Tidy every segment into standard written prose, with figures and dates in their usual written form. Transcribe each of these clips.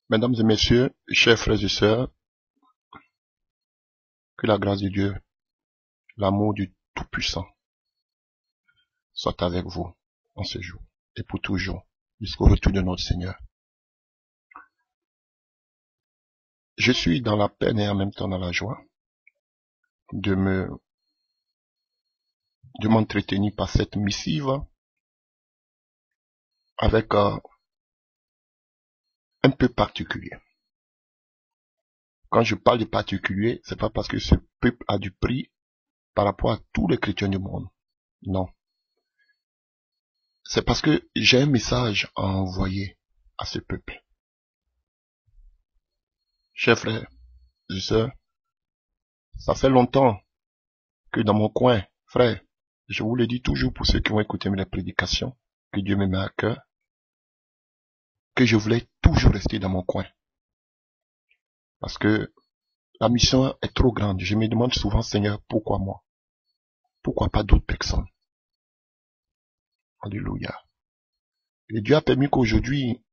Mesdames et messieurs, chers frères et sœurs, que la grâce de Dieu, l'amour du Tout-Puissant soit avec vous en ce jour et pour toujours, jusqu'au retour de notre Seigneur. Je suis dans la peine et en même temps dans la joie de m'entretenir par cette missive avec un peu particulier. Quand je parle de particulier, c'est pas parce que ce peuple a du prix par rapport à tous les chrétiens du monde. Non. C'est parce que j'ai un message à envoyer à ce peuple. Chers frères et sœurs, ça fait longtemps que dans mon coin, frère, je vous le dis toujours pour ceux qui vont écouter mes prédications, que Dieu me met à cœur, que je voulais toujours rester dans mon coin. Parce que la mission est trop grande. Je me demande souvent, Seigneur, pourquoi moi? Pourquoi pas d'autres personnes? Alléluia. Et Dieu a permis qu'aujourd'hui,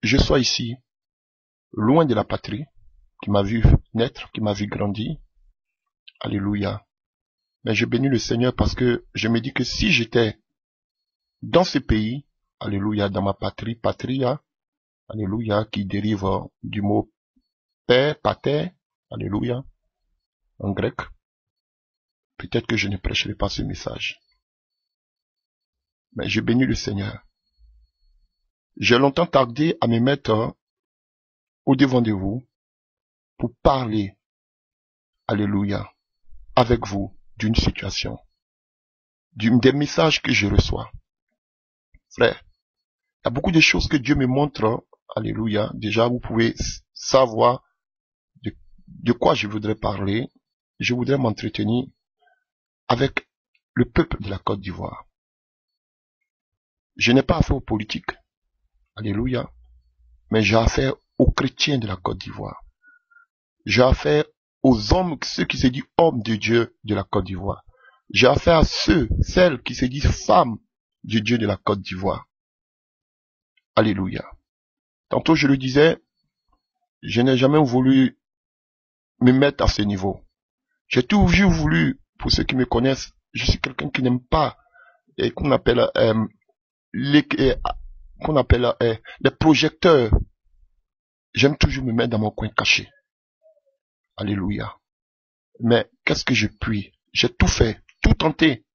je sois ici, loin de la patrie, qui m'a vu naître, qui m'a vu grandir. Alléluia. Mais je bénis le Seigneur parce que je me dis que si j'étais dans ce pays, alléluia, dans ma patrie, patria, alléluia, qui dérive du mot père, pater, alléluia, en grec, peut-être que je ne prêcherai pas ce message. Mais je bénis le Seigneur. J'ai longtemps tardé à me mettre au devant de vous pour parler, alléluia, avec vous d'une situation, des messages que je reçois. Frère, il y a beaucoup de choses que Dieu me montre, alléluia. Déjà, vous pouvez savoir de quoi je voudrais parler. Je voudrais m'entretenir avec le peuple de la Côte d'Ivoire. Je n'ai pas affaire aux politiques, alléluia, mais j'ai affaire aux chrétiens de la Côte d'Ivoire. J'ai affaire aux hommes, ceux qui se disent hommes de Dieu de la Côte d'Ivoire. J'ai affaire à celles qui se disent femmes de Dieu de la Côte d'Ivoire. Alléluia. Tantôt je le disais, je n'ai jamais voulu me mettre à ce niveau. J'ai toujours voulu, pour ceux qui me connaissent, je suis quelqu'un qui n'aime pas qu'on appelle les projecteurs. J'aime toujours me mettre dans mon coin caché. Alléluia. Mais qu'est-ce que je puis? J'ai tout fait, tout tenté.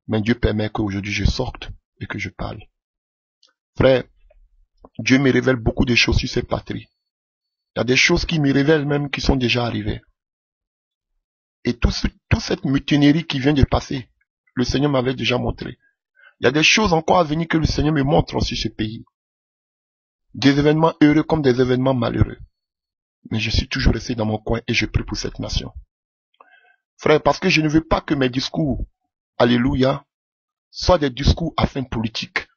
Mais Dieu permet qu'aujourd'hui je sorte et que je parle. Frère, Dieu me révèle beaucoup de choses sur cette patrie. Il y a des choses qui me révèlent même qui sont déjà arrivées. Et toute cette mutinerie qui vient de passer, le Seigneur m'avait déjà montré. Il y a des choses encore à venir que le Seigneur me montre sur ce pays. Des événements heureux comme des événements malheureux. Mais je suis toujours resté dans mon coin et je prie pour cette nation. Frère, parce que je ne veux pas que mes discours, alléluia, soient des discours à fin politique.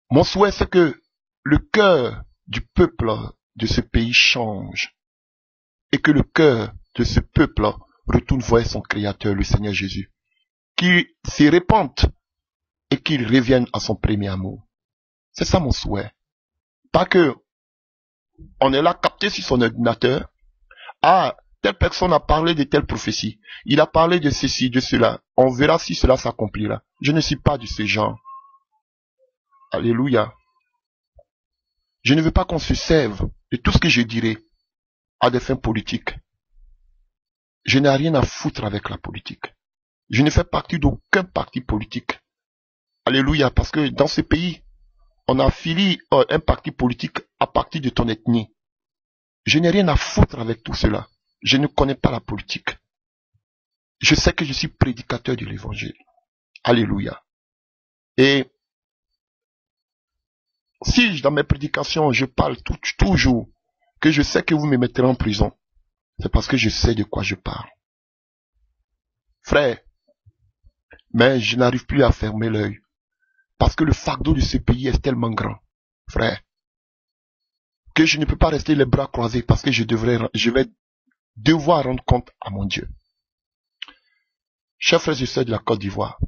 Mon souhait, c'est que le cœur du peuple de ce pays change. Et que le cœur de ce peuple retourne voir son Créateur, le Seigneur Jésus. Qu'il s'y répande et qu'il revienne à son premier amour. C'est ça mon souhait. Pas que on est là capté sur son ordinateur. Ah, telle personne a parlé de telle prophétie. Il a parlé de ceci, de cela. On verra si cela s'accomplira. Je ne suis pas de ce genre. Alléluia. Je ne veux pas qu'on se serve de tout ce que je dirai à des fins politiques. Je n'ai rien à foutre avec la politique. Je ne fais partie d'aucun parti politique. Alléluia, parce que dans ce pays, on affilie un parti politique à partir de ton ethnie. Je n'ai rien à foutre avec tout cela. Je ne connais pas la politique. Je sais que je suis prédicateur de l'évangile. Alléluia. Et si dans mes prédications, je parle toujours que je sais que vous me mettrez en prison, c'est parce que je sais de quoi je parle. Frère, mais je n'arrive plus à fermer l'œil. Parce que le fardeau de ce pays est tellement grand, frère, que je ne peux pas rester les bras croisés parce que je vais devoir rendre compte à mon Dieu. Chers frères et sœurs de la Côte d'Ivoire,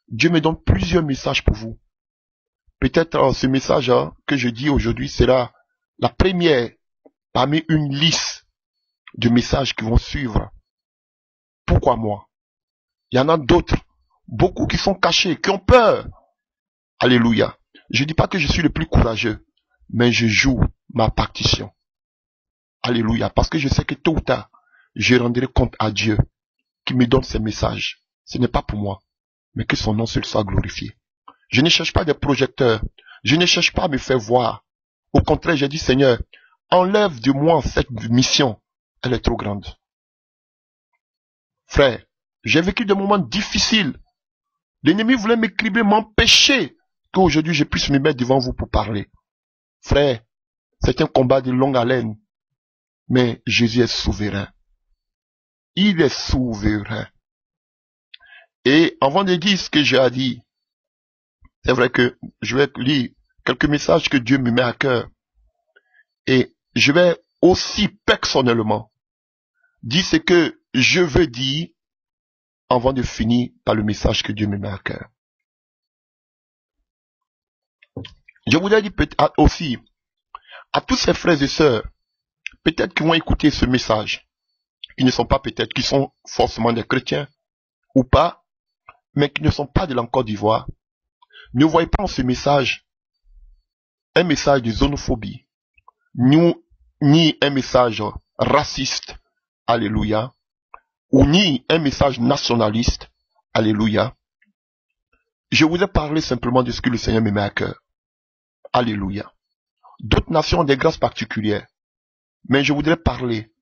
Dieu me donne plusieurs messages pour vous. Peut-être ce message que je dis aujourd'hui sera la première parmi une liste de messages qui vont suivre. Pourquoi moi? Il y en a d'autres, beaucoup qui sont cachés, qui ont peur. Alléluia. Je ne dis pas que je suis le plus courageux, mais je joue ma partition. Alléluia. Parce que je sais que tôt ou tard, je rendrai compte à Dieu qui me donne ces messages. Ce n'est pas pour moi, mais que son nom seul soit glorifié. Je ne cherche pas des projecteurs. Je ne cherche pas à me faire voir. Au contraire, j'ai dit, Seigneur, enlève de moi cette mission. Elle est trop grande. Frère, j'ai vécu des moments difficiles. L'ennemi voulait m'écrire, m'empêcher qu'aujourd'hui je puisse me mettre devant vous pour parler. Frère, c'est un combat de longue haleine. Mais Jésus est souverain. Il est souverain. Et avant de dire ce que j'ai à dire, c'est vrai que je vais lire quelques messages que Dieu me met à cœur. Et je vais aussi personnellement dire ce que je veux dire avant de finir par le message que Dieu me met à cœur. Je voudrais dire aussi à tous ces frères et sœurs, peut-être qui vont écouter ce message, qui ne sont pas peut-être, qui sont forcément des chrétiens ou pas, mais qui ne sont pas de la Côte d'Ivoire. Ne voyez pas en ce message un message de xénophobie, ni un message raciste, alléluia, ou ni un message nationaliste, alléluia. Je voudrais parler simplement de ce que le Seigneur me met à cœur. Alléluia. D'autres nations ont des grâces particulières, mais je voudrais parler,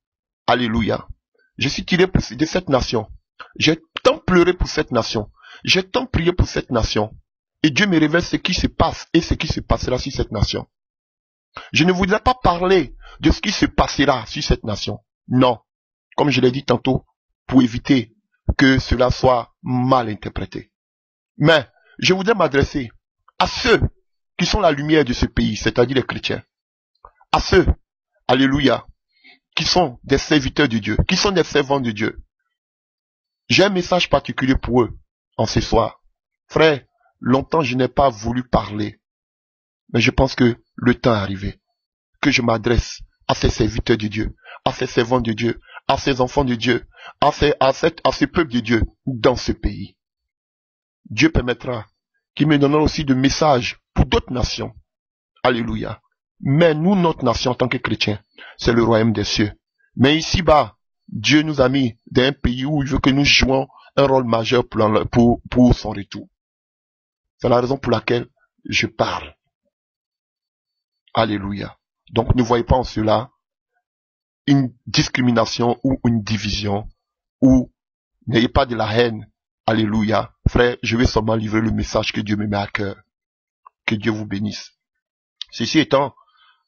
alléluia. Je suis tiré de cette nation. J'ai tant pleuré pour cette nation. J'ai tant prié pour cette nation. Et Dieu me révèle ce qui se passe et ce qui se passera sur cette nation. Je ne voudrais pas parler de ce qui se passera sur cette nation. Non. Comme je l'ai dit tantôt, pour éviter que cela soit mal interprété. Mais je voudrais m'adresser à ceux qui sont la lumière de ce pays, c'est-à-dire les chrétiens. À ceux, alléluia, qui sont des serviteurs de Dieu, qui sont des servants de Dieu. J'ai un message particulier pour eux en ce soir. Frère, longtemps je n'ai pas voulu parler, mais je pense que le temps est arrivé, que je m'adresse à ces serviteurs de Dieu, à ces servants de Dieu, à ces enfants de Dieu, à ce peuple de Dieu dans ce pays. Dieu permettra qu'il me donnera aussi de messages pour d'autres nations. Alléluia. Mais nous, notre nation en tant que chrétiens, c'est le royaume des cieux. Mais ici-bas, Dieu nous a mis dans un pays où il veut que nous jouions un rôle majeur pour son retour. C'est la raison pour laquelle je parle. Alléluia. Donc ne voyez pas en cela une discrimination ou une division, ou n'ayez pas de la haine. Alléluia. Frère, je vais seulement livrer le message que Dieu me met à cœur. Que Dieu vous bénisse. Ceci étant,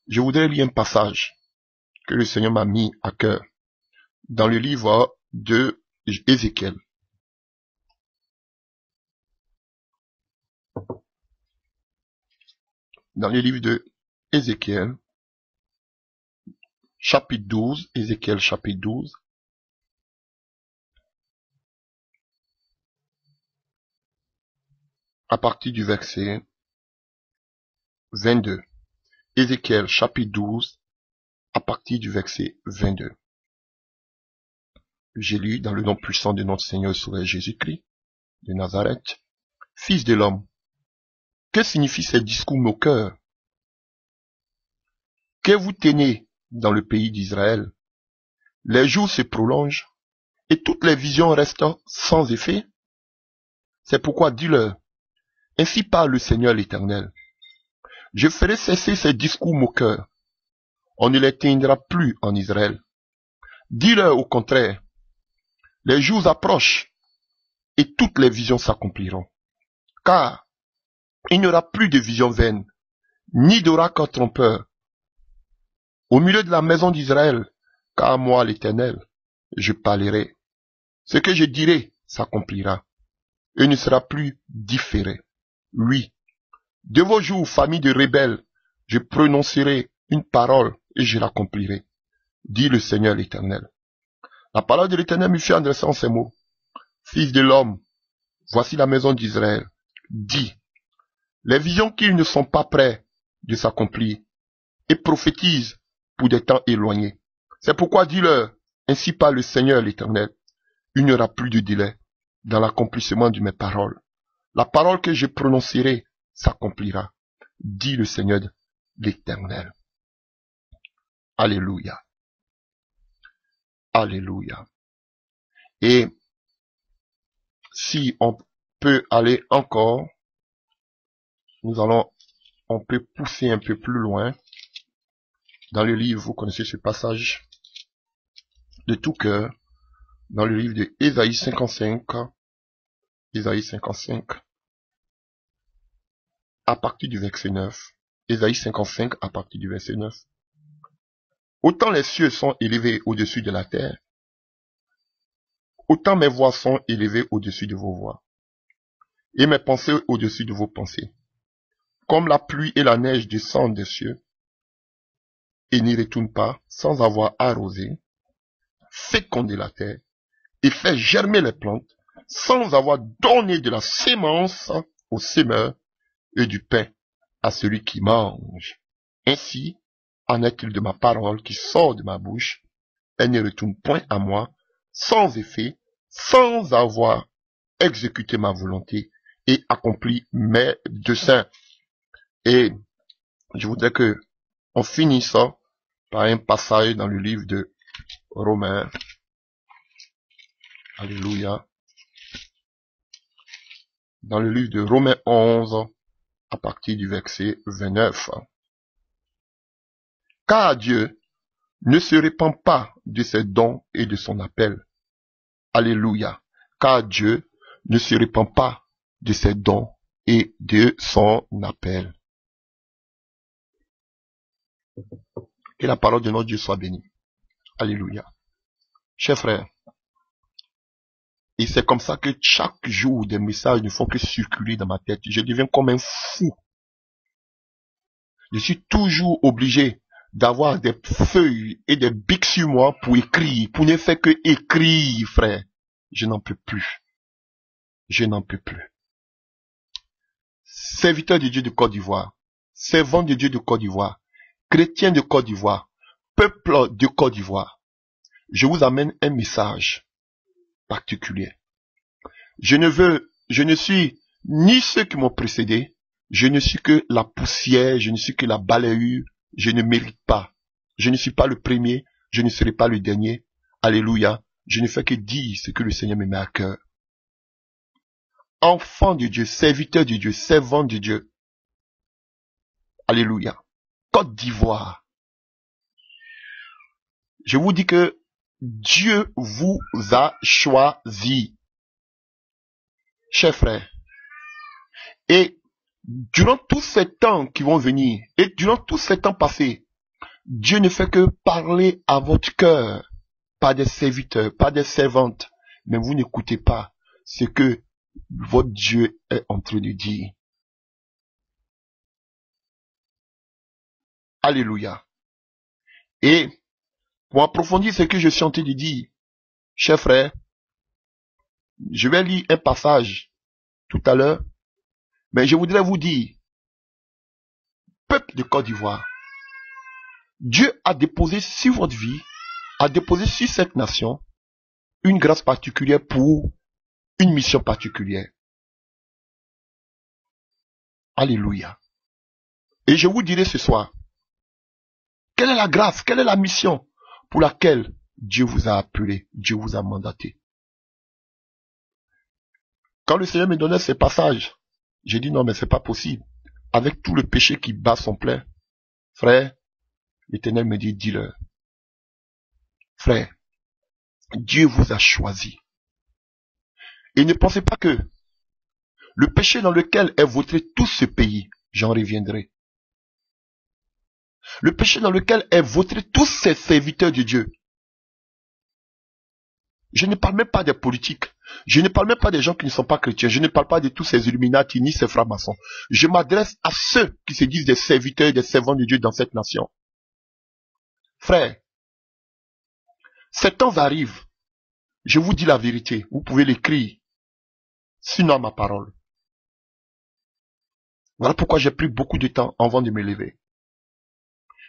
je voudrais lire un passage que le Seigneur m'a mis à cœur dans le livre de Ézéchiel. Dans le livre de Ézéchiel, chapitre 12, Ézéchiel chapitre 12, à partir du verset 22. Ézéchiel chapitre 12, à partir du verset 22. J'ai lu dans le nom puissant de notre Seigneur et Sauveur Jésus-Christ, de Nazareth. Fils de l'homme, que signifient ces discours moqueurs que vous tenez dans le pays d'Israël? Les jours se prolongent et toutes les visions restent sans effet. C'est pourquoi dis-leur, ainsi parle le Seigneur l'Éternel. Je ferai cesser ces discours moqueurs. On ne les tiendra plus en Israël. Dis-leur au contraire, les jours approchent et toutes les visions s'accompliront. Car il n'y aura plus de visions vaines, ni d'oracle trompeur. Au milieu de la maison d'Israël, car moi l'Éternel, je parlerai. Ce que je dirai s'accomplira, et ne sera plus différé. Oui, de vos jours, famille de rebelles, je prononcerai une parole et je l'accomplirai, dit le Seigneur l'Éternel. La parole de l'Éternel me fit adresser en ces mots. Fils de l'homme, voici la maison d'Israël. Dis, les visions qu'ils ne sont pas prêts de s'accomplir et prophétisent pour des temps éloignés. C'est pourquoi dis-leur, ainsi parle le Seigneur l'Éternel, il n'y aura plus de délai dans l'accomplissement de mes paroles. La parole que je prononcerai s'accomplira, dit le Seigneur l'Éternel. Alléluia. Alléluia. Et si on peut aller encore, on peut pousser un peu plus loin dans le livre, vous connaissez ce passage de tout cœur, dans le livre de Ésaïe 55, à partir du verset 9. Ésaïe 55 à partir du verset 9. Autant les cieux sont élevés au-dessus de la terre, autant mes voix sont élevées au-dessus de vos voix, et mes pensées au-dessus de vos pensées. Comme la pluie et la neige descendent des cieux, et n'y retournent pas sans avoir arrosé, fécondé la terre, et fait germer les plantes, sans avoir donné de la sémence au semeur et du pain à celui qui mange. Ainsi en est-il de ma parole qui sort de ma bouche, elle ne retourne point à moi, sans effet, sans avoir exécuté ma volonté et accompli mes desseins. Et je voudrais que on finisse par un passage dans le livre de Romains. Alléluia. Dans le livre de Romains 11, à partir du verset 29. Car Dieu ne se répand pas de ses dons et de son appel. Alléluia. Car Dieu ne se répand pas de ses dons et de son appel. Que la parole de notre Dieu soit bénie. Alléluia. Chers frères, et c'est comme ça que chaque jour des messages ne font que circuler dans ma tête. Je deviens comme un fou. Je suis toujours obligé d'avoir des feuilles et des bics sur moi pour écrire, pour ne faire que écrire, frère. Je n'en peux plus. Je n'en peux plus. Serviteur de Dieu de Côte d'Ivoire, servant de Dieu de Côte d'Ivoire, chrétien de Côte d'Ivoire, peuple de Côte d'Ivoire, je vous amène un message particulier. Je ne suis ni ceux qui m'ont précédé, je ne suis que la poussière, je ne suis que la balayure, je ne mérite pas. Je ne suis pas le premier, je ne serai pas le dernier. Alléluia. Je ne fais que dire ce que le Seigneur me met à cœur. Enfant de Dieu, serviteur de Dieu, servant de Dieu. Alléluia. Côte d'Ivoire. Je vous dis que Dieu vous a choisi. Chers frères. Et durant tous ces temps qui vont venir, et durant tous ces temps passés, Dieu ne fait que parler à votre cœur, pas des serviteurs, pas des servantes, mais vous n'écoutez pas ce que votre Dieu est en train de dire. Alléluia. Et pour approfondir ce que je suis en train de dire, chers frères, je vais lire un passage tout à l'heure, mais je voudrais vous dire, peuple de Côte d'Ivoire, Dieu a déposé sur votre vie, a déposé sur cette nation une grâce particulière pour une mission particulière. Alléluia. Et je vous dirai ce soir, quelle est la grâce, quelle est la mission pour laquelle Dieu vous a appelé, Dieu vous a mandaté. Quand le Seigneur me donnait ces passages, j'ai dit non mais c'est pas possible. Avec tout le péché qui bat son plein, frère, l'Éternel me dit, dis-leur, frère, Dieu vous a choisi. Et ne pensez pas que le péché dans lequel est vautré tout ce pays, j'en reviendrai. Le péché dans lequel est vautré tous ces serviteurs de Dieu. Je ne parle même pas des politiques. Je ne parle même pas des gens qui ne sont pas chrétiens. Je ne parle pas de tous ces Illuminati ni ces francs-maçons. Je m'adresse à ceux qui se disent des serviteurs et des servants de Dieu dans cette nation. Frère, ces temps arrivent. Je vous dis la vérité. Vous pouvez l'écrire. Sinon ma parole. Voilà pourquoi j'ai pris beaucoup de temps avant de me lever.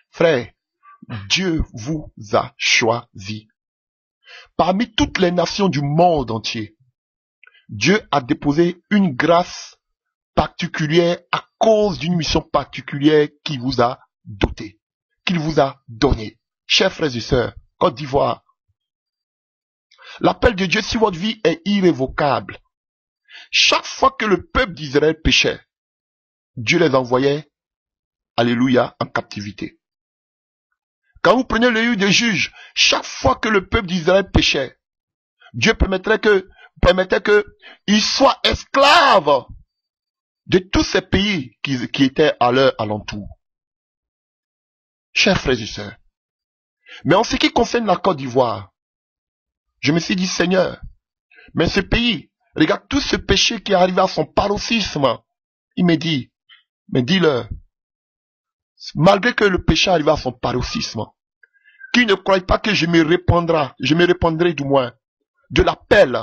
Frère, Dieu vous a choisi. Parmi toutes les nations du monde entier, Dieu a déposé une grâce particulière à cause d'une mission particulière qu'il vous a doté, qu'il vous a donné. Chers frères et sœurs, Côte d'Ivoire, l'appel de Dieu sur votre vie est irrévocable. Chaque fois que le peuple d'Israël péchait, Dieu les envoyait, alléluia, en captivité. Quand vous prenez le livre des Juges, chaque fois que le peuple d'Israël péchait, Dieu permettait qu'ils soient esclaves de tous ces pays qui étaient à leur alentour. Chers frères et sœurs, mais en ce qui concerne la Côte d'Ivoire, je me suis dit, Seigneur, mais ce pays, regarde tout ce péché qui est arrivé à son paroxysme. Il me dit, mais dis-leur, malgré que le péché arrive à son paroxysme, qu'ils ne croient pas que je me répandrai du moins de l'appel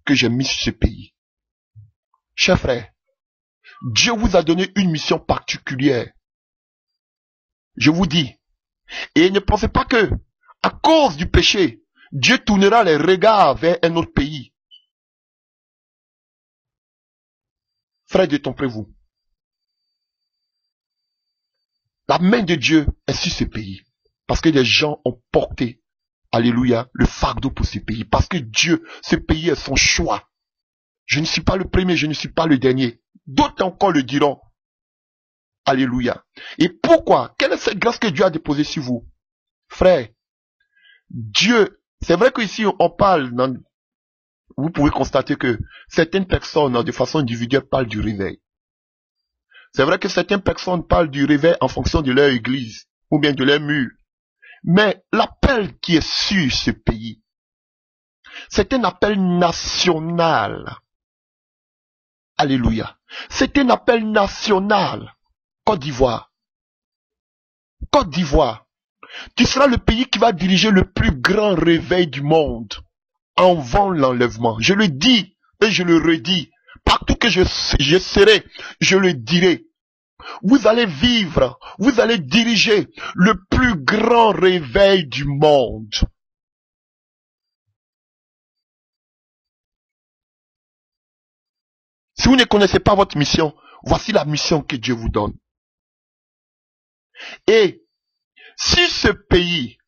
que j'ai mis sur ce pays. Chers frères, Dieu vous a donné une mission particulière. Je vous dis, et ne pensez pas que, à cause du péché, Dieu tournera les regards vers un autre pays. Frère, détromperez-vous. La main de Dieu est sur ce pays. Parce que les gens ont porté, alléluia, le fardeau pour ce pays. Parce que Dieu, ce pays est son choix. Je ne suis pas le premier, je ne suis pas le dernier. D'autres encore le diront. Alléluia. Et pourquoi? Quelle est cette grâce que Dieu a déposée sur vous? Frère, Dieu, c'est vrai qu'ici on parle, vous pouvez constater que certaines personnes, de façon individuelle, parlent du réveil. C'est vrai que certaines personnes parlent du réveil en fonction de leur église, ou bien de leur mur. Mais l'appel qui est sur ce pays, c'est un appel national. Alléluia. C'est un appel national. Côte d'Ivoire. Côte d'Ivoire. Tu seras le pays qui va diriger le plus grand réveil du monde avant l'enlèvement. Je le dis et je le redis. Partout que je serai, je le dirai. Vous allez vivre, vous allez diriger le plus grand réveil du monde. Si vous ne connaissez pas votre mission, voici la mission que Dieu vous donne. Et si ce pays,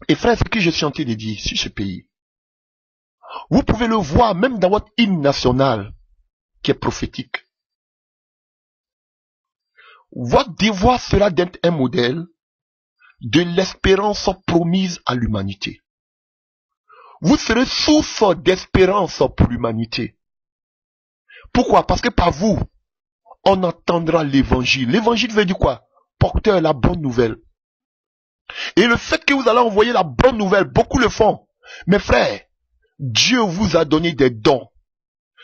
et frère, ce que je suis en train de dire, si ce pays, vous pouvez le voir même dans votre hymne national, qui est prophétique. Votre devoir sera d'être un modèle de l'espérance promise à l'humanité. Vous serez source d'espérance pour l'humanité. Pourquoi? Parce que par vous, on entendra l'évangile. L'évangile veut dire quoi? Porteur, la bonne nouvelle. Et le fait que vous allez envoyer la bonne nouvelle, beaucoup le font. Mes frères, Dieu vous a donné des dons.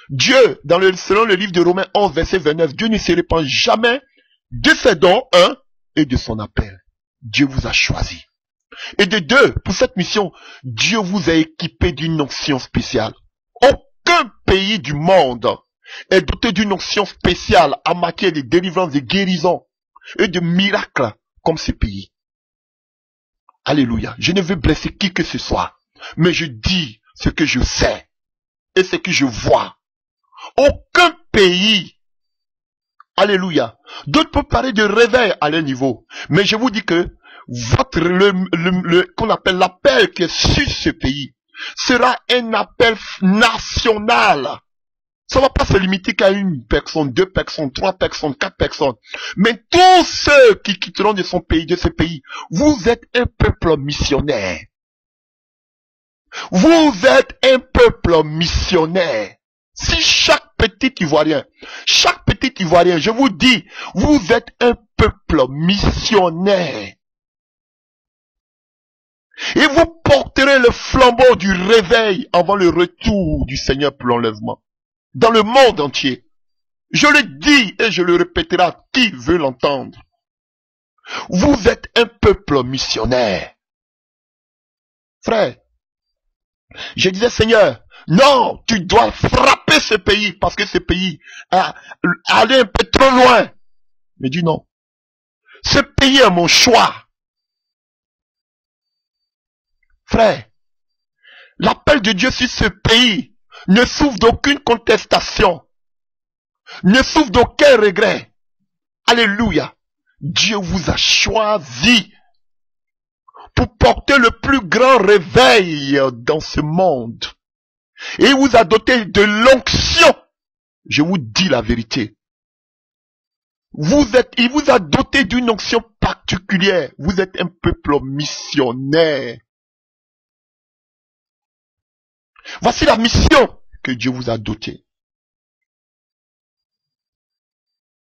Dieu, selon le livre de Romains 11, verset 29, Dieu ne se répand jamais de ses dons, et de son appel. Dieu vous a choisi. Et de deux, pour cette mission, Dieu vous a équipé d'une onction spéciale. Aucun pays du monde est doté d'une onction spéciale en matière de délivrance, de guérison et de miracles comme ce pays. Alléluia. Je ne veux blesser qui que ce soit, mais je dis ce que je sais et ce que je vois. Aucun pays, alléluia. D'autres peuvent parler de réveil à leur niveau, mais je vous dis que qu'on appelle l'appel qui est sur ce pays sera un appel national. Ça ne va pas se limiter qu'à une personne, 2 personnes, 3 personnes, 4 personnes. Mais tous ceux qui quitteront de ce pays, vous êtes un peuple missionnaire. Vous êtes un peuple missionnaire. Si chaque petit Ivoirien, je vous dis, vous êtes un peuple missionnaire. Et vous porterez le flambeau du réveil avant le retour du Seigneur pour l'enlèvement. Dans le monde entier. Je le dis et je le répéterai à qui veut l'entendre. Vous êtes un peuple missionnaire. Frère, je disais, Seigneur, non, tu dois frapper stopper ce pays parce que ce pays allait un peu trop loin. Mais dis non. Ce pays est mon choix. Frère, l'appel de Dieu sur ce pays ne souffre d'aucune contestation, ne souffre d'aucun regret. Alléluia. Dieu vous a choisi pour porter le plus grand réveil dans ce monde. Et il vous a doté de l'onction. Je vous dis la vérité. Il vous a doté d'une onction particulière. Vous êtes un peuple missionnaire. Voici la mission que Dieu vous a dotée.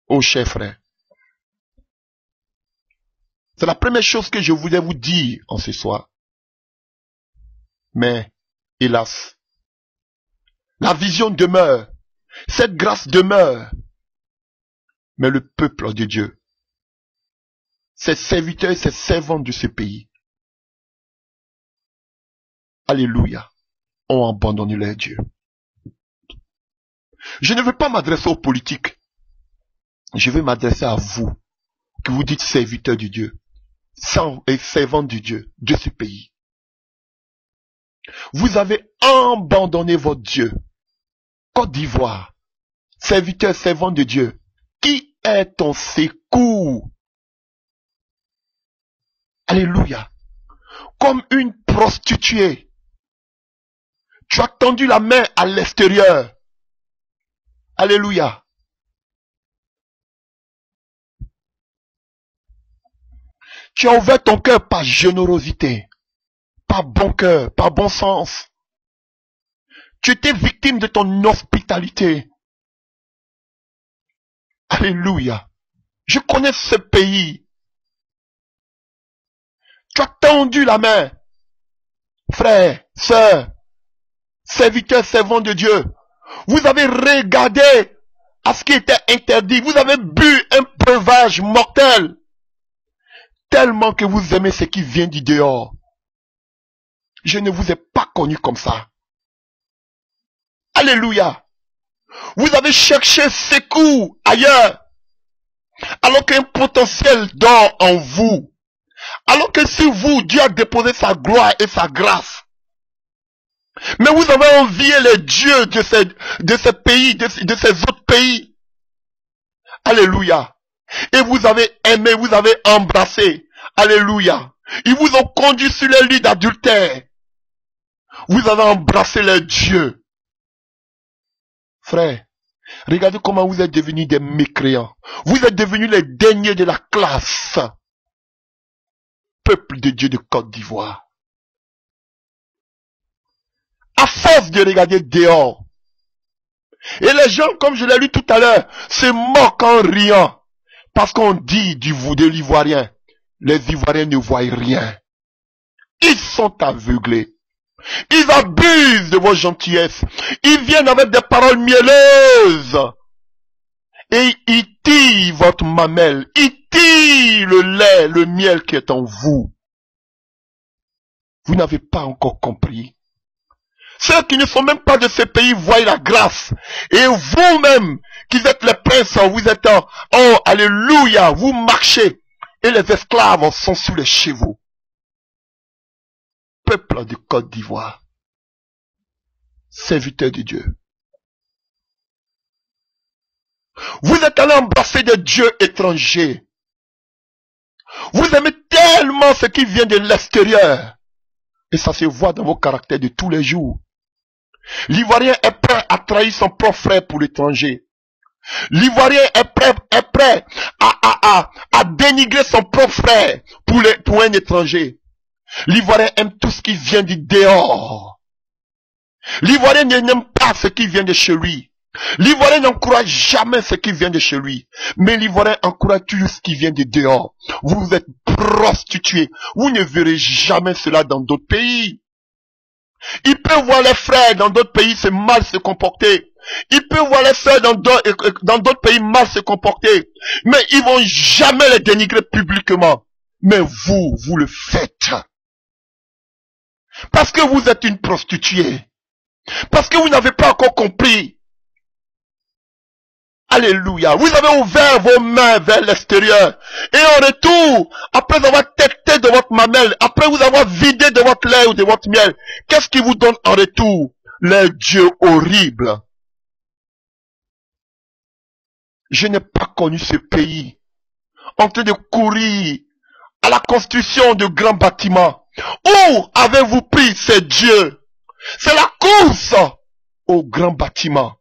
Oh cher frère. C'est la première chose que je voulais vous dire en ce soir. Mais, hélas, la vision demeure, cette grâce demeure. Mais le peuple de Dieu, ses serviteurs et ses servantes de ce pays, alléluia, ont abandonné leur Dieu. Je ne veux pas m'adresser aux politiques. Je veux m'adresser à vous, que vous dites serviteurs de Dieu, et servantes de Dieu, de ce pays. Vous avez abandonné votre Dieu. Côte d'Ivoire, serviteur, servant de Dieu, qui est ton secours? Alléluia. Comme une prostituée, tu as tendu la main à l'extérieur. Alléluia. Tu as ouvert ton cœur par générosité, par bon cœur, par bon sens. Tu étais victime de ton hospitalité. Alléluia. Je connais ce pays. Tu as tendu la main. Frère, sœur, serviteur, servant de Dieu. Vous avez regardé à ce qui était interdit. Vous avez bu un breuvage mortel. Tellement que vous aimez ce qui vient du dehors. Je ne vous ai pas connu comme ça. Alléluia. Vous avez cherché secours ailleurs. Alors qu'un potentiel dort en vous. Alors que sur vous, Dieu a déposé sa gloire et sa grâce. Mais vous avez envié les dieux de ces pays, de ces autres pays. Alléluia. Et vous avez aimé, vous avez embrassé. Alléluia. Ils vous ont conduit sur les lits d'adultère. Vous avez embrassé les dieux. Frère, regardez comment vous êtes devenus des mécréants. Vous êtes devenus les derniers de la classe. Peuple de Dieu de Côte d'Ivoire. À force de regarder dehors. Et les gens, comme je l'ai lu tout à l'heure, se moquent en riant. Parce qu'on dit de l'Ivoirien, les Ivoiriens ne voient rien. Ils sont aveuglés. Ils abusent de vos gentillesses. Ils viennent avec des paroles mielleuses. Et ils tirent votre mamelle. Ils tirent le lait, le miel qui est en vous. Vous n'avez pas encore compris. Ceux qui ne sont même pas de ce pays voient la grâce. Et vous-même, qui êtes les princes, vous êtes oh, alléluia, vous marchez. Et les esclaves sont sous les chevaux. Peuple de Côte d'Ivoire. Serviteurs de Dieu. Vous êtes allés embrasser des dieux étrangers. Vous aimez tellement ce qui vient de l'extérieur. Et ça se voit dans vos caractères de tous les jours. L'Ivoirien est prêt à trahir son propre frère pour l'étranger. L'Ivoirien est prêt à dénigrer son propre frère pour un étranger. L'Ivoirien aime tout ce qui vient du dehors. L'Ivoirien n'aime pas ce qui vient de chez lui. L'Ivoirien n'encourage jamais ce qui vient de chez lui. Mais l'Ivoirien encourage toujours ce qui vient de dehors. Vous êtes prostitués. Vous ne verrez jamais cela dans d'autres pays. Il peut voir les frères dans d'autres pays mal se comporter. Il peut voir les frères dans d'autres pays mal se comporter. Mais ils vont jamais les dénigrer publiquement. Mais vous le faites. Parce que vous êtes une prostituée. Parce que vous n'avez pas encore compris Alléluia. Vous avez ouvert vos mains vers l'extérieur. Et en retour, après avoir têté de votre mamelle, après vous avoir vidé de votre lait ou de votre miel, qu'est-ce qui vous donne en retour? Les dieux horribles. Je n'ai pas connu ce pays en train de courir à la construction de grands bâtiments. Où avez-vous pris ces dieux? C'est la course aux grands bâtiments,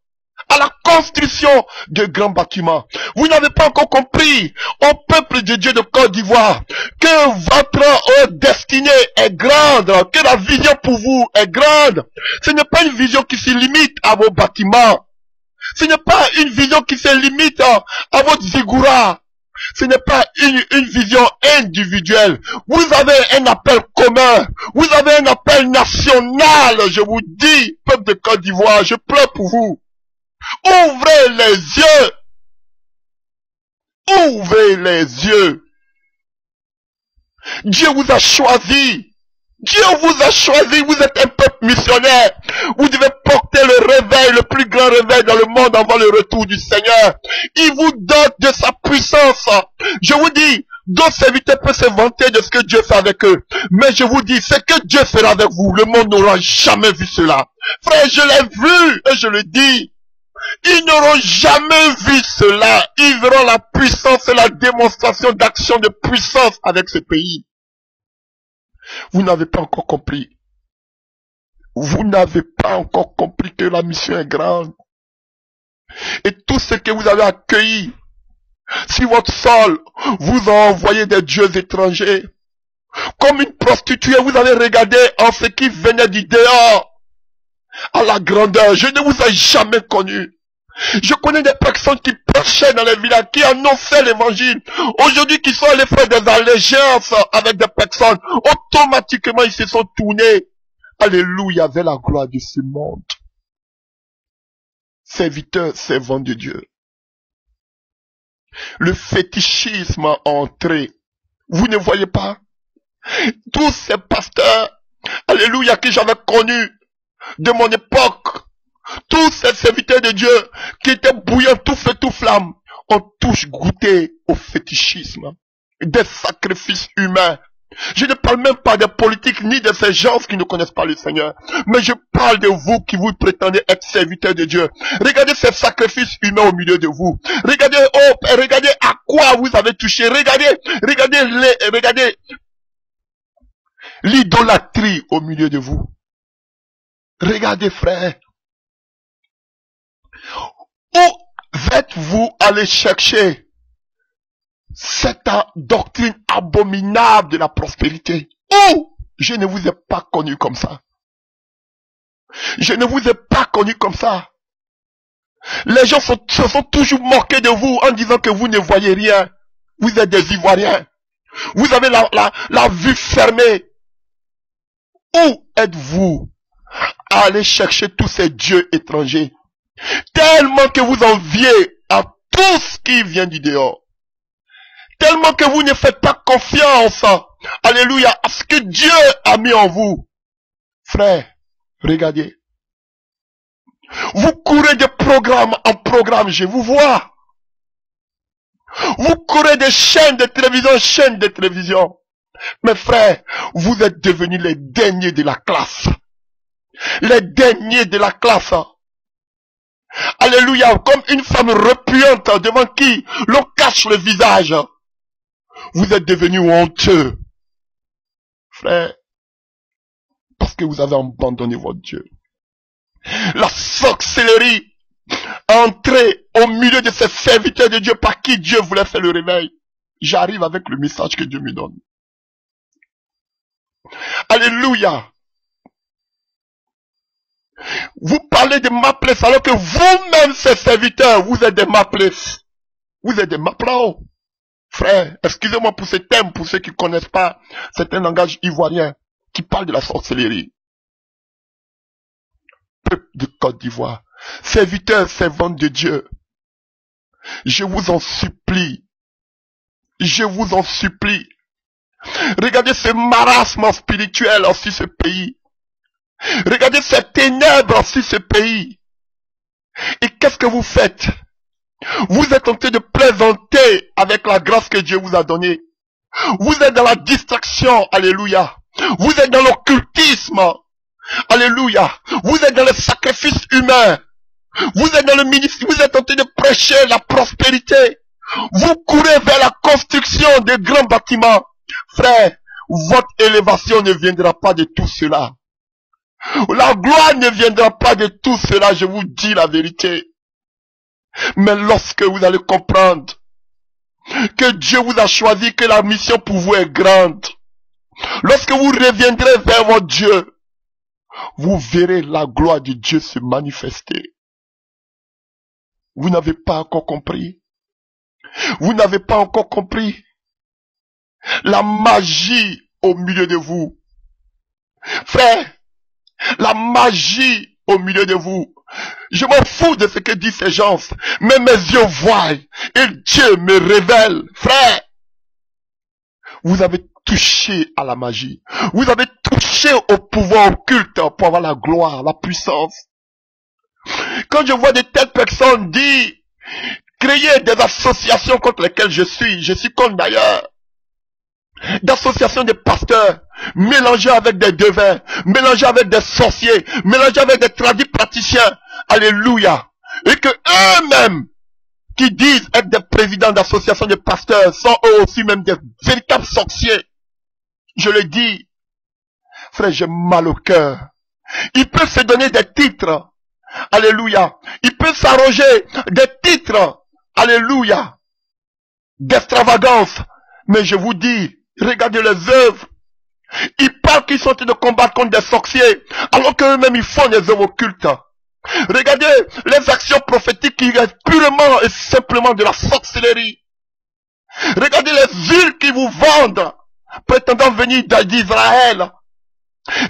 à la construction de grands bâtiments. Vous n'avez pas encore compris, au peuple de Dieu de Côte d'Ivoire, que votre destinée est grande, que la vision pour vous est grande. Ce n'est pas une vision qui se limite à vos bâtiments. Ce n'est pas une vision qui se limite à votre ziggoura. Ce n'est pas une vision individuelle. Vous avez un appel commun. Vous avez un appel national. Je vous dis, peuple de Côte d'Ivoire, je pleure pour vous. Ouvrez les yeux. Ouvrez les yeux. Dieu vous a choisi. Dieu vous a choisi, vous êtes un peuple missionnaire. Vous devez porter le réveil, le plus grand réveil dans le monde avant le retour du Seigneur. Il vous donne de sa puissance. Je vous dis, d'autres serviteurs peuvent se vanter de ce que Dieu fait avec eux. Mais je vous dis, ce que Dieu fera avec vous, le monde n'aura jamais vu cela. Frère, je l'ai vu et je le dis. Ils n'auront jamais vu cela. Ils verront la puissance et la démonstration d'action de puissance avec ce pays. Vous n'avez pas encore compris. Vous n'avez pas encore compris que la mission est grande. Et tout ce que vous avez accueilli, si votre sol vous a envoyé des dieux étrangers, comme une prostituée, vous avez regardé en ce qui venait du dehors, à la grandeur. Je ne vous ai jamais connu. Je connais des personnes qui prêchaient dans les villages, qui annonçaient l'évangile. Aujourd'hui, qui sont allés faire des allégeances avec des personnes. Automatiquement, ils se sont tournés. Alléluia, vers la gloire de ce monde. Serviteurs, servants de Dieu. Le fétichisme a entré. Vous ne voyez pas? Tous ces pasteurs, alléluia, que j'avais connus de mon époque, tous ces serviteurs de Dieu qui étaient bouillants, tout feu, tout flamme, ont tous goûté au fétichisme, des sacrifices humains. Je ne parle même pas des politiques ni de ces gens qui ne connaissent pas le Seigneur, mais je parle de vous qui vous prétendez être serviteurs de Dieu. Regardez ces sacrifices humains au milieu de vous. Regardez, regardez à quoi vous avez touché. Regardez l'idolâtrie au milieu de vous. Regardez, frère. Où êtes-vous allé chercher cette doctrine abominable de la prospérité? Où? Je ne vous ai pas connu comme ça. Je ne vous ai pas connu comme ça. Les gens se sont toujours moqués de vous en disant que vous ne voyez rien. Vous êtes des Ivoiriens. Vous avez la vue fermée. Où êtes-vous à aller chercher tous ces dieux étrangers? Tellement que vous enviez à tout ce qui vient du dehors. Tellement que vous ne faites pas confiance, alléluia, à ce que Dieu a mis en vous. Frère, regardez. Vous courez de programme en programme, je vous vois. Vous courez de chaîne de télévision, Mais frère, vous êtes devenus les derniers de la classe. Les derniers de la classe. Alléluia, comme une femme repuante devant qui l'on cache le visage. Vous êtes devenus honteux. Frère, parce que vous avez abandonné votre Dieu. La sorcellerie a entré au milieu de ces serviteurs de Dieu par qui Dieu voulait faire le réveil. J'arrive avec le message que Dieu me donne. Alléluia. Vous parlez de Mapless alors que vous-même, ces serviteurs, vous êtes des Mapless. Vous êtes des Maplao. Frère, excusez-moi pour ce thème, pour ceux qui ne connaissent pas, c'est un langage ivoirien qui parle de la sorcellerie. Peuple de Côte d'Ivoire, serviteurs, servantes de Dieu, je vous en supplie, regardez ce marasme spirituel sur ce pays. Regardez ces ténèbres sur ce pays. Et qu'est-ce que vous faites? Vous êtes en train de plaisanter avec la grâce que Dieu vous a donnée. Vous êtes dans la distraction, alléluia. Vous êtes dans l'occultisme, alléluia. Vous êtes dans le sacrifice humain. Vous êtes dans le ministère, vous êtes en train de prêcher la prospérité. Vous courez vers la construction de grands bâtiments. Frère, votre élévation ne viendra pas de tout cela. La gloire ne viendra pas de tout cela, je vous dis la vérité. Mais lorsque vous allez comprendre que Dieu vous a choisi, que la mission pour vous est grande, lorsque vous reviendrez vers votre Dieu, vous verrez la gloire de Dieu se manifester. Vous n'avez pas encore compris. Vous n'avez pas encore compris la magie au milieu de vous. Frère, la magie au milieu de vous. Je m'en fous de ce que disent ces gens, mais mes yeux voient et Dieu me révèle. Frère, vous avez touché à la magie. Vous avez touché au pouvoir occulte pour avoir la gloire, la puissance. Quand je vois de telles personnes dire, créer des associations contre lesquelles je suis contre d'ailleurs, d'associations de pasteurs, mélangés avec des devins, mélangés avec des sorciers, mélangés avec des tradis praticiens, alléluia, et que eux-mêmes, qui disent être des présidents d'associations de pasteurs, sont eux aussi même des véritables sorciers. Je le dis, frère, j'ai mal au cœur. Ils peuvent se donner des titres, alléluia. Ils peuvent s'arroger des titres, alléluia, d'extravagance. Mais je vous dis, regardez les œuvres. Ils parlent qu'ils sont en train de combattre contre des sorciers, alors qu'eux-mêmes ils font des œuvres occultes. Regardez les actions prophétiques qui restent purement et simplement de la sorcellerie. Regardez les huiles qui vous vendent, prétendant venir d'Israël.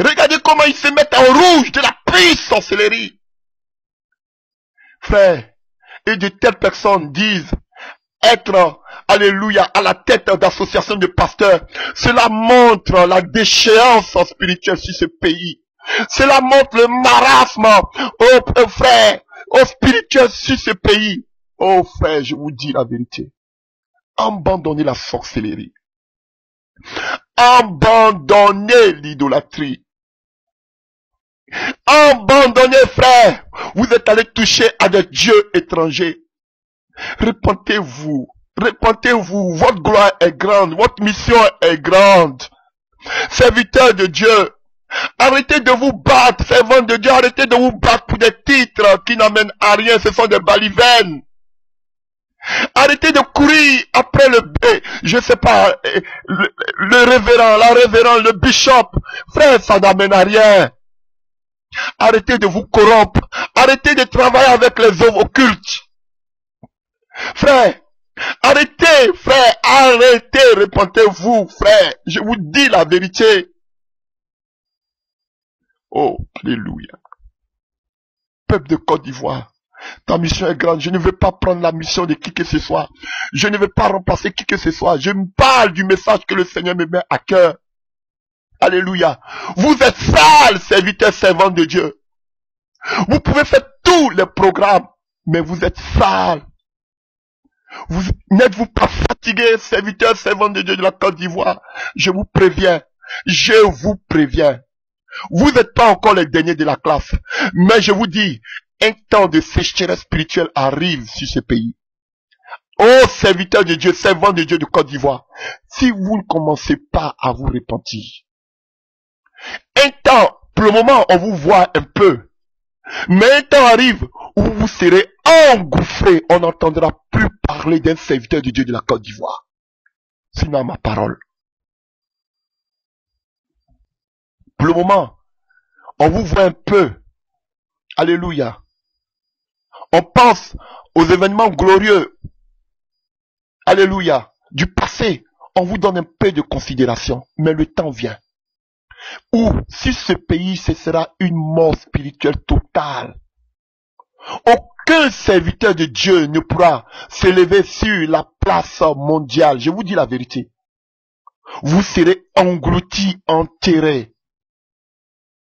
Regardez comment ils se mettent en rouge de la pure sorcellerie. Frère, et de telles personnes disent être, alléluia, à la tête d'associations de pasteurs. Cela montre la déchéance spirituelle sur ce pays. Cela montre le marasme, oh frère, oh spirituel sur ce pays. Oh frère, je vous dis la vérité. Abandonnez la sorcellerie. Abandonnez l'idolâtrie. Abandonnez, frère. Vous êtes allé toucher à des dieux étrangers. Repentez-vous. Repentez-vous. Votre gloire est grande. Votre mission est grande. Serviteurs de Dieu, arrêtez de vous battre. Servants de Dieu, arrêtez de vous battre pour des titres qui n'amènent à rien. Ce sont des balivernes. Arrêtez de courir après je sais pas, le révérend, la révérende, le bishop. Frère, ça n'amène à rien. Arrêtez de vous corrompre. Arrêtez de travailler avec les œuvres occultes. Frère, arrêtez, frère, arrêtez, repentez-vous, frère. Je vous dis la vérité. Oh, alléluia. Peuple de Côte d'Ivoire, ta mission est grande. Je ne veux pas prendre la mission de qui que ce soit. Je ne veux pas remplacer qui que ce soit. Je me parle du message que le Seigneur me met à cœur. Alléluia. Vous êtes sales, serviteurs, servants de Dieu. Vous pouvez faire tous les programmes, mais vous êtes sales. N'êtes-vous pas fatigués, serviteurs, servants de Dieu de la Côte d'Ivoire? Je vous préviens. Je vous préviens. Vous n'êtes pas encore les derniers de la classe. Mais je vous dis, un temps de sécheresse spirituelle arrive sur ce pays. Oh, serviteurs de Dieu, servants de Dieu de Côte d'Ivoire, si vous ne commencez pas à vous repentir, un temps, pour le moment, on vous voit un peu. Mais un temps arrive où vous serez engouffrés. On n'entendra plus parler d'un serviteur de Dieu de la Côte d'Ivoire. Sinon ma parole. Pour le moment, on vous voit un peu. Alléluia. On pense aux événements glorieux. Alléluia. Du passé. On vous donne un peu de considération. Mais le temps vient où, si ce pays, ce sera une mort spirituelle totale. Aucun serviteur de Dieu ne pourra s'élever sur la place mondiale. Je vous dis la vérité. Vous serez engloutis, enterrés,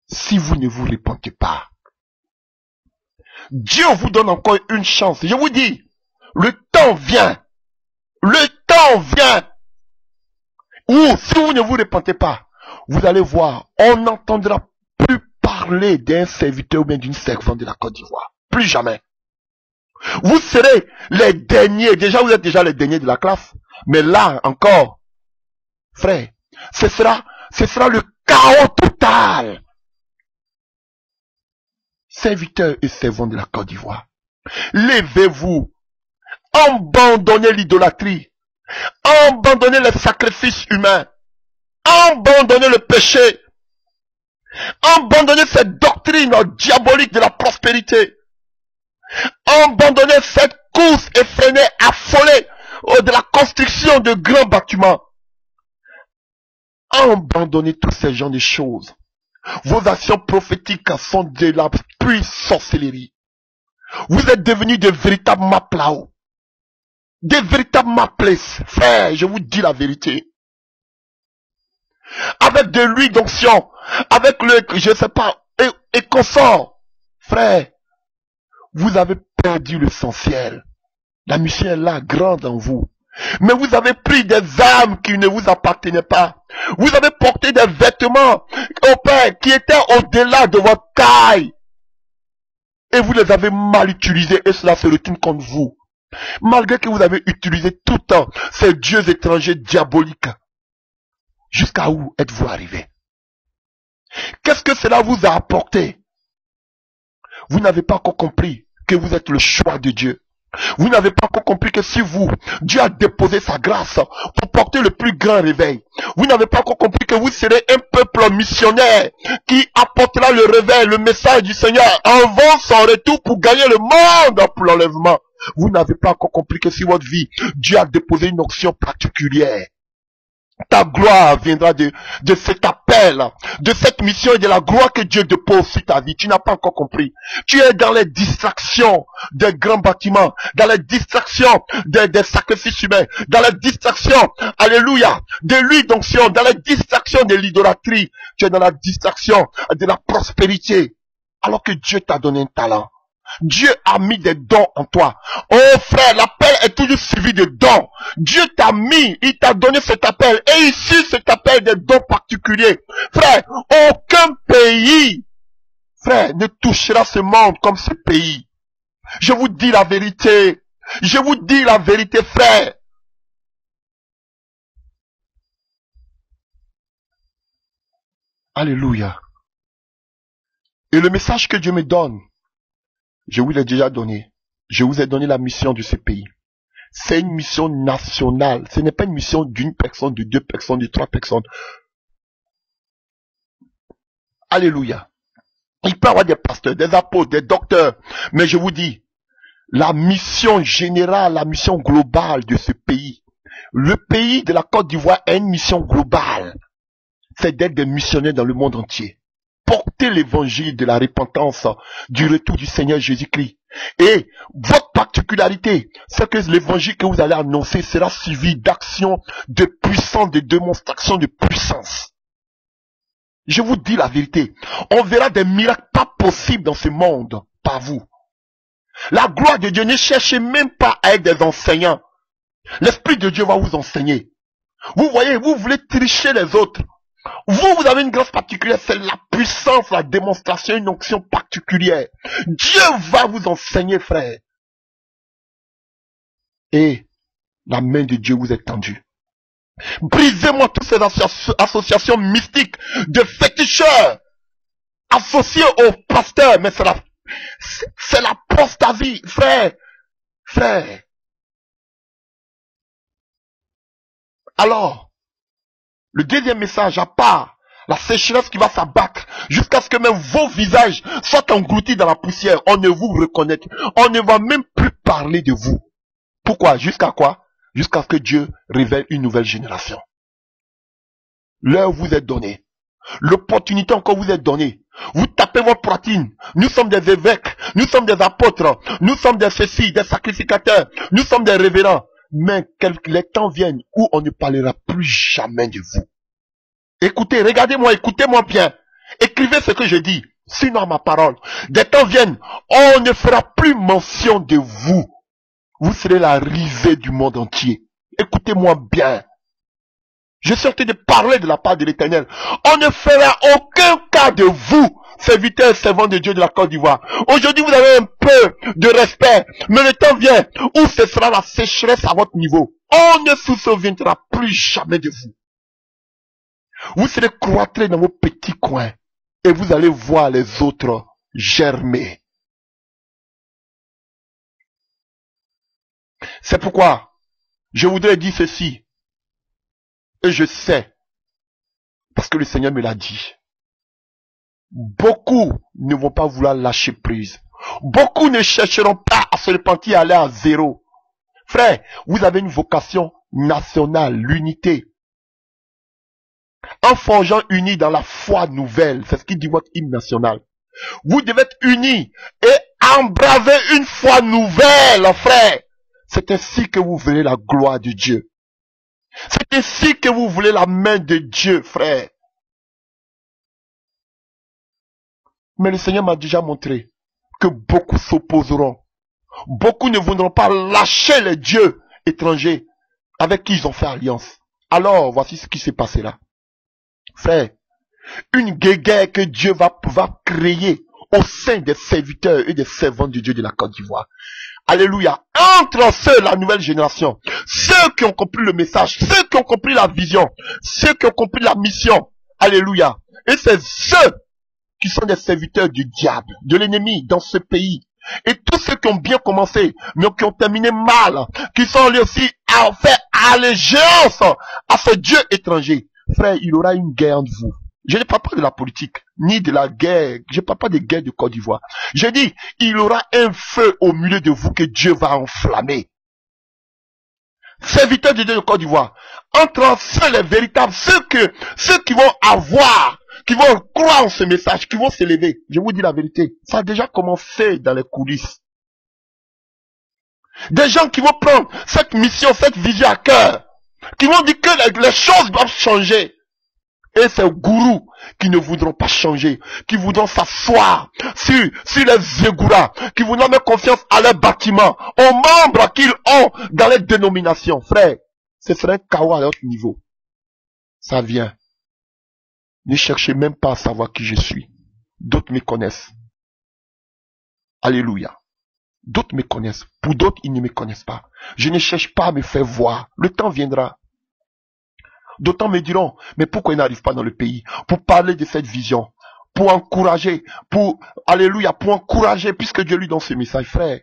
si vous ne vous repentez pas. Dieu vous donne encore une chance. Je vous dis, le temps vient. Le temps vient. Ou si vous ne vous repentez pas, vous allez voir, on n'entendra plus parler d'un serviteur ou bien d'une servante de la Côte d'Ivoire. Plus jamais. Vous serez les derniers. Déjà, vous êtes déjà les derniers de la classe. Mais là, encore, frère, ce sera le chaos total. Serviteurs et servantes de la Côte d'Ivoire, levez-vous. Abandonnez l'idolâtrie. Abandonnez les sacrifices humains. Abandonnez le péché. Abandonnez cette doctrine diabolique de la prospérité. Abandonnez cette course effrénée, affolée de la construction de grands bâtiments. Abandonnez tous ces genres de choses. Vos actions prophétiques sont de la pure sorcellerie. Vous êtes devenus de véritables maplao. Des véritables maplaces. Frère, je vous dis la vérité. Avec de l'huile d'onction, avec le, je sais pas, et consort. Frère, vous avez perdu l'essentiel. La mission est là, grande en vous. Mais vous avez pris des âmes qui ne vous appartenaient pas. Vous avez porté des vêtements, au Père, qui étaient au-delà de votre taille. Et vous les avez mal utilisés et cela se retourne contre vous. Malgré que vous avez utilisé tout le temps ces dieux étrangers diaboliques. Jusqu'à où êtes-vous arrivé? Qu'est-ce que cela vous a apporté? Vous n'avez pas encore compris que vous êtes le choix de Dieu. Vous n'avez pas encore compris que si vous, Dieu a déposé sa grâce pour porter le plus grand réveil. Vous n'avez pas encore compris que vous serez un peuple missionnaire qui apportera le réveil, le message du Seigneur avant son retour pour gagner le monde pour l'enlèvement. Vous n'avez pas encore compris que si votre vie, Dieu a déposé une onction particulière. Ta gloire viendra de cet appel, de cette mission et de la gloire que Dieu dépose sur ta vie. Tu n'as pas encore compris. Tu es dans les distractions des grands bâtiments, dans les distractions des sacrifices humains, dans les distractions, alléluia, de l'huile d'onction, dans les distractions de l'idolâtrie. Tu es dans la distraction de la prospérité. Alors que Dieu t'a donné un talent. Dieu a mis des dons en toi. Oh frère, l'appel est toujours suivi de dons. Dieu t'a mis, il t'a donné cet appel. Et ici, cet appel des dons particuliers. Frère, aucun pays, frère, ne touchera ce monde comme ce pays. Je vous dis la vérité. Je vous dis la vérité, frère. Alléluia. Et le message que Dieu me donne, je vous l'ai déjà donné. Je vous ai donné la mission de ce pays. C'est une mission nationale. Ce n'est pas une mission d'une personne, de deux personnes, de trois personnes. Alléluia. Il peut y avoir des pasteurs, des apôtres, des docteurs. Mais je vous dis, la mission générale, la mission globale de ce pays, le pays de la Côte d'Ivoire a une mission globale. C'est d'être des missionnaires dans le monde entier. Porter l'évangile de la repentance, du retour du Seigneur Jésus-Christ. Et votre particularité, c'est que l'évangile que vous allez annoncer sera suivi d'actions de puissance, de démonstrations de puissance. Je vous dis la vérité. On verra des miracles pas possibles dans ce monde par vous. La gloire de Dieu, ne cherchez même pas à être des enseignants. L'Esprit de Dieu va vous enseigner. Vous voyez, vous voulez tricher les autres. Vous avez une grâce particulière, c'est la puissance, la démonstration, une onction particulière. Dieu va vous enseigner, frère. Et la main de Dieu vous est tendue. Brisez-moi toutes ces associations mystiques de féticheurs associés aux pasteurs. Mais c'est l'apostasie, frère. Frère. Alors, le deuxième message, à part la sécheresse qui va s'abattre jusqu'à ce que même vos visages soient engloutis dans la poussière, on ne vous reconnaît, on ne va même plus parler de vous. Pourquoi? Jusqu'à quoi? Jusqu'à ce que Dieu révèle une nouvelle génération. L'heure vous est donnée. L'opportunité encore vous est donnée. Vous tapez votre poitrine. Nous sommes des évêques, nous sommes des apôtres, nous sommes des ceci, des sacrificateurs, nous sommes des révérends. Mais les temps viennent où on ne parlera plus jamais de vous. Écoutez, regardez-moi, écoutez-moi bien. Écrivez ce que je dis, sinon ma parole. Des temps viennent, on ne fera plus mention de vous. Vous serez la risée du monde entier. Écoutez-moi bien. Je suis en train de parler de la part de l'Éternel. On ne fera aucun cas de vous, serviteurs et servants de Dieu de la Côte d'Ivoire. Aujourd'hui, vous avez un peu de respect, mais le temps vient où ce sera la sécheresse à votre niveau. On ne se souviendra plus jamais de vous. Vous serez cloîtrés dans vos petits coins et vous allez voir les autres germer. C'est pourquoi je voudrais dire ceci. Et je sais, parce que le Seigneur me l'a dit. Beaucoup ne vont pas vouloir lâcher prise. Beaucoup ne chercheront pas à se repentir et aller à zéro. Frère, vous avez une vocation nationale, l'unité. En forgeant unis dans la foi nouvelle, c'est ce qui dit votre hymne national. Vous devez être unis et embraser une foi nouvelle, frère. C'est ainsi que vous verrez la gloire de Dieu. C'est ainsi que vous voulez la main de Dieu, frère. Mais le Seigneur m'a déjà montré que beaucoup s'opposeront. Beaucoup ne voudront pas lâcher les dieux étrangers avec qui ils ont fait alliance. Alors, voici ce qui s'est passé là. Frère, une guerre que Dieu va créer au sein des serviteurs et des servants de Dieu de la Côte d'Ivoire. Alléluia. Entre ceux, la nouvelle génération, ceux qui ont compris le message, ceux qui ont compris la vision, ceux qui ont compris la mission. Alléluia. Et c'est ceux qui sont des serviteurs du diable, de l'ennemi dans ce pays. Et tous ceux qui ont bien commencé, mais qui ont terminé mal, qui sont allés aussi à faire allégeance à ce Dieu étranger. Frère, il y aura une guerre entre vous. Je ne parle pas de la politique, ni de la guerre. Je ne parle pas de guerre de Côte d'Ivoire. Je dis, il y aura un feu au milieu de vous que Dieu va enflammer. Serviteurs de Dieu de Côte d'Ivoire, entre ceux les véritables, ceux qui vont avoir, qui vont croire en ce message, qui vont s'élever. Je vous dis la vérité, ça a déjà commencé dans les coulisses. Des gens qui vont prendre cette mission, cette vision à cœur, qui vont dire que les choses doivent changer. Et ces gourous qui ne voudront pas changer, qui voudront s'asseoir sur les égouras, qui voudront mettre confiance à leurs bâtiments, aux membres qu'ils ont dans les dénominations. Frère, ce serait un chaos à leur niveau. Ça vient. Ne cherchez même pas à savoir qui je suis. D'autres me connaissent. Alléluia. D'autres me connaissent. Pour d'autres, ils ne me connaissent pas. Je ne cherche pas à me faire voir. Le temps viendra. D'autant me diront, mais pourquoi ils n'arrivent pas dans le pays pour parler de cette vision, pour encourager, alléluia, pour encourager, puisque Dieu lui donne ce message, frère.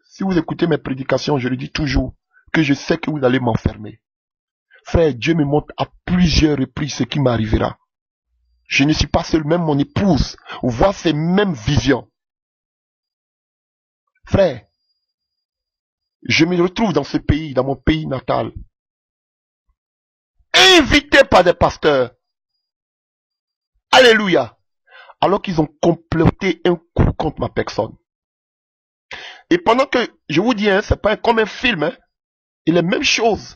Si vous écoutez mes prédications, je le dis toujours, que je sais que vous allez m'enfermer. Frère, Dieu me montre à plusieurs reprises ce qui m'arrivera. Je ne suis pas seul, même mon épouse voit ces mêmes visions. Frère, je me retrouve dans ce pays, dans mon pays natal, invité par des pasteurs. Alléluia. Alors qu'ils ont comploté un coup contre ma personne. Et pendant que, je vous dis, hein, c'est pas comme un film, hein, et les mêmes choses.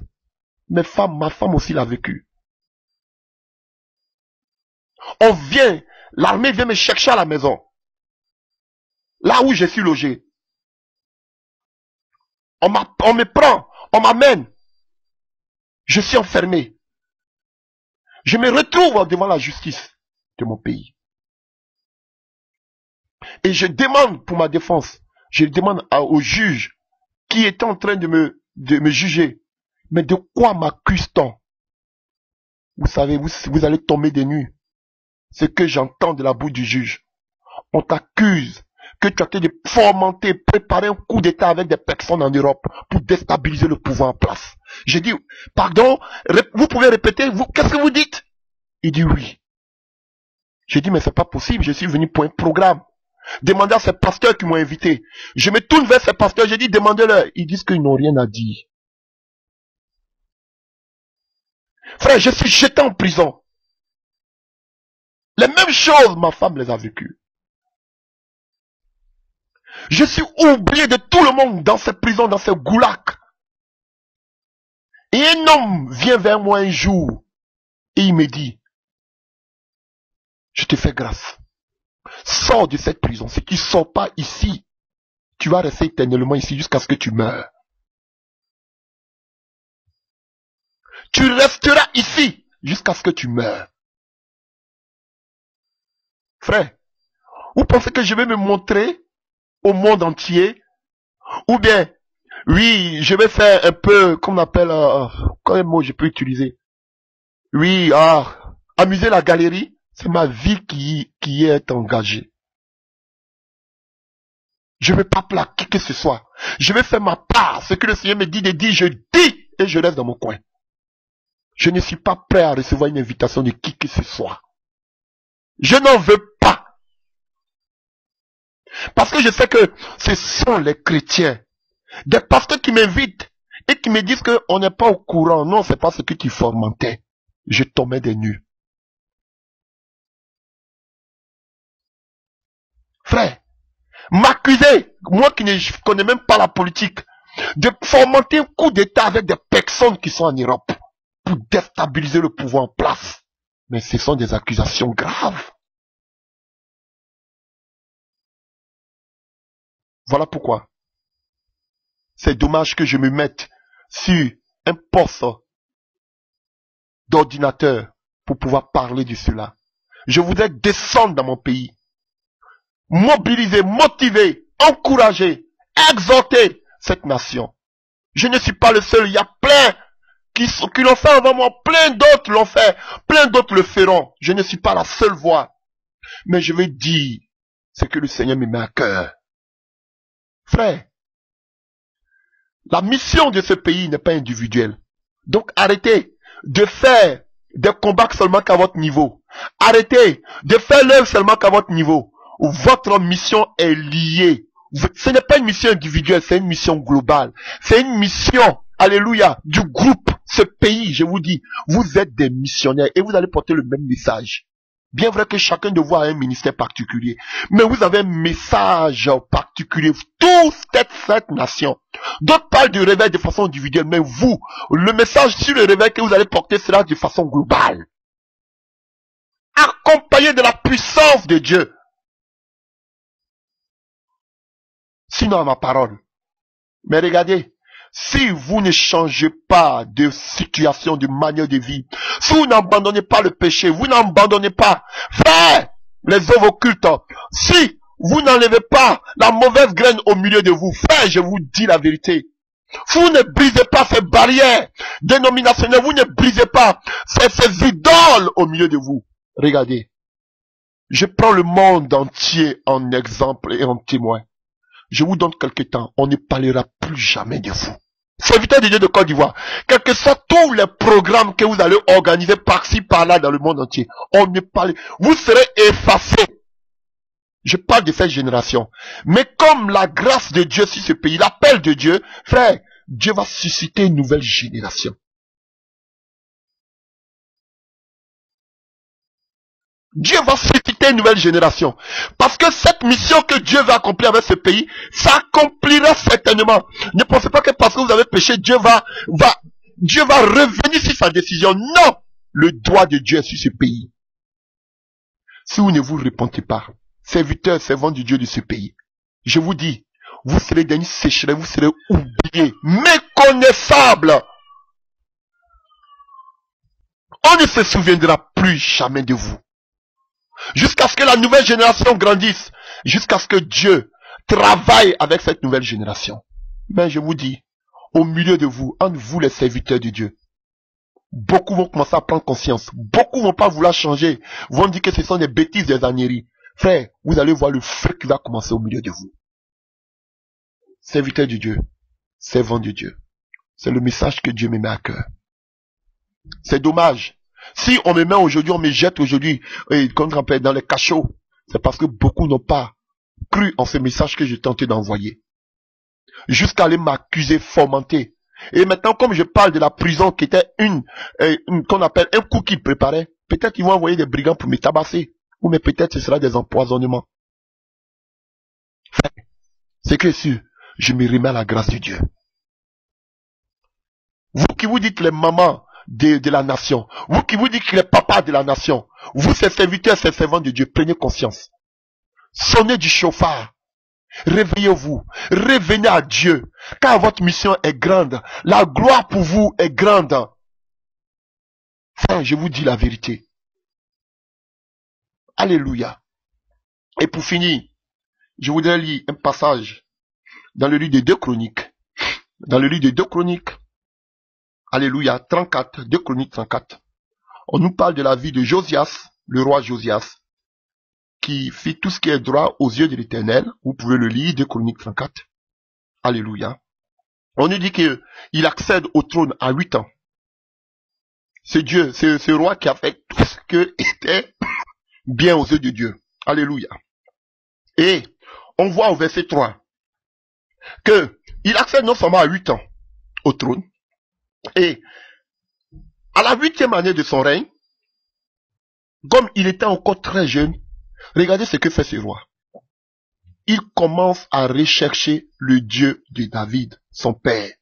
Ma femme aussi l'a vécu. L'armée vient me chercher à la maison. Là où je suis logé. On me prend, on m'amène. Je suis enfermé. Je me retrouve devant la justice de mon pays. Et je demande pour ma défense, je demande au juge qui est en train de me juger, mais de quoi m'accuse-t-on? Vous savez, vous allez tomber des nues. Ce que j'entends de la bouche du juge. On t'accuse que tu as été de fomenter, préparer un coup d'État avec des personnes en Europe pour déstabiliser le pouvoir en place. J'ai dit, pardon, vous pouvez répéter, qu'est-ce que vous dites? Il dit oui. J'ai dit, mais c'est pas possible, je suis venu pour un programme. Demandez à ces pasteurs qui m'ont invité. Je me tourne vers ces pasteurs, j'ai dit, demandez-leur. Ils disent qu'ils n'ont rien à dire. Frère, je suis jeté en prison. Les mêmes choses, ma femme les a vécues. Je suis oublié de tout le monde dans ces prisons, dans ces goulags. Et un homme vient vers moi un jour et il me dit, je te fais grâce. Sors de cette prison. Si tu ne sors pas ici, Tu vas rester éternellement ici jusqu'à ce que tu meurs. Tu resteras ici jusqu'à ce que tu meurs. Frère, vous pensez que je vais me montrer au monde entier? Ou bien, oui, je vais faire un peu, qu'on appelle, quel mot je peux utiliser? Oui, amuser la galerie, c'est ma vie qui est engagée. Je ne vais pas plaquer que ce soit. Je vais faire ma part. Ce que le Seigneur me dit de dire, je dis et je reste dans mon coin. Je ne suis pas prêt à recevoir une invitation de qui que ce soit. Je n'en veux pas. Parce que je sais que ce sont les chrétiens, des pasteurs qui m'invitent et qui me disent qu'on n'est pas au courant. Non, c'est pas ce que tu fomentais. Je tombais des nues. Frère, m'accuser, moi qui ne connais même pas la politique, de fomenter un coup d'État avec des personnes qui sont en Europe pour déstabiliser le pouvoir en place. Mais ce sont des accusations graves. Voilà pourquoi c'est dommage que je me mette sur un poste d'ordinateur pour pouvoir parler de cela. Je voudrais descendre dans mon pays, mobiliser, motiver, encourager, exhorter cette nation. Je ne suis pas le seul, il y a plein qui l'ont fait avant moi, plein d'autres l'ont fait, plein d'autres le feront. Je ne suis pas la seule voix. Mais je vais dire ce que le Seigneur me met à cœur. Frère, la mission de ce pays n'est pas individuelle. Donc arrêtez de faire des combats seulement qu'à votre niveau. Arrêtez de faire l'œuvre seulement qu'à votre niveau. Votre mission est liée. Ce n'est pas une mission individuelle, c'est une mission globale. C'est une mission, alléluia, du groupe. Ce pays, je vous dis, vous êtes des missionnaires et vous allez porter le même message. Bien vrai que chacun de vous a un ministère particulier, mais vous avez un message particulier. Toute cette nation. D'autres parlent du réveil de façon individuelle, mais vous, le message sur le réveil que vous allez porter sera de façon globale. Accompagné de la puissance de Dieu. Sinon à ma parole. Mais regardez, si vous ne changez pas de situation, de manière de vie, si vous n'abandonnez pas le péché, vous n'abandonnez pas, frère, les œuvres occultes, si vous n'enlevez pas la mauvaise graine au milieu de vous, frère, je vous dis la vérité, vous ne brisez pas ces barrières dénominationnelles, vous ne brisez pas ces idoles au milieu de vous. Regardez, je prends le monde entier en exemple et en témoin. Je vous donne quelque temps, on ne parlera plus jamais de vous. Serviteur de Dieu de Côte d'Ivoire, quels que soient tous les programmes que vous allez organiser par-ci, par-là dans le monde entier, on ne parle, vous serez effacés. Je parle de cette génération. Mais comme la grâce de Dieu sur ce pays, l'appel de Dieu, frère, Dieu va susciter une nouvelle génération. Dieu va susciter une nouvelle génération. Parce que cette mission que Dieu va accomplir avec ce pays, s'accomplira certainement. Ne pensez pas que parce que vous avez péché, Dieu va revenir sur sa décision. Non! Le droit de Dieu est sur ce pays. Si vous ne vous repentez pas, serviteurs, servants du Dieu de ce pays, je vous dis, vous serez dans une sécheresse, vous serez oubliés, méconnaissables. On ne se souviendra plus jamais de vous. Jusqu'à ce que la nouvelle génération grandisse. Jusqu'à ce que Dieu travaille avec cette nouvelle génération. Mais je vous dis, au milieu de vous, entre vous les serviteurs de Dieu, beaucoup vont commencer à prendre conscience. Beaucoup vont pas vouloir changer. Vont dire que ce sont des bêtises, des âneries. Frère, vous allez voir le feu qui va commencer au milieu de vous. Serviteurs de Dieu, servants de Dieu. C'est le message que Dieu me met à cœur. C'est dommage. Si on me met aujourd'hui, on me jette aujourd'hui, dans les cachots, c'est parce que beaucoup n'ont pas cru en ce message que j'ai tenté d'envoyer. Jusqu'à aller m'accuser, fomenter. Et maintenant, comme je parle de la prison qui était qu'on appelle un coup qu'ils préparaient, peut-être ils vont envoyer des brigands pour me tabasser. Ou mais peut-être ce sera des empoisonnements. C'est que sûr, je me remets à la grâce de Dieu. Vous qui vous dites les mamans de la nation, vous qui vous dites les papas de la nation, vous ces serviteurs, ces servants de Dieu, prenez conscience. Sonnez du chauffard Réveillez-vous, revenez à Dieu, car votre mission est grande. La gloire pour vous est grande. Frère, je vous dis la vérité. Alléluia. Et pour finir, je voudrais lire un passage dans le livre des 2 Chroniques. Dans le livre des 2 Chroniques, alléluia, 34, 2 Chroniques 34. On nous parle de la vie de Josias, le roi Josias, qui fit tout ce qui est droit aux yeux de l'Éternel. Vous pouvez le lire, 2 Chroniques 34. Alléluia. On nous dit qu'il accède au trône à 8 ans. C'est Dieu, c'est ce roi qui a fait tout ce qui était bien aux yeux de Dieu. Alléluia. Et on voit au verset 3 que il accède non seulement à 8 ans au trône, et à la 8e année de son règne, comme il était encore très jeune, regardez ce que fait ce roi. Il commence à rechercher le Dieu de David, son père.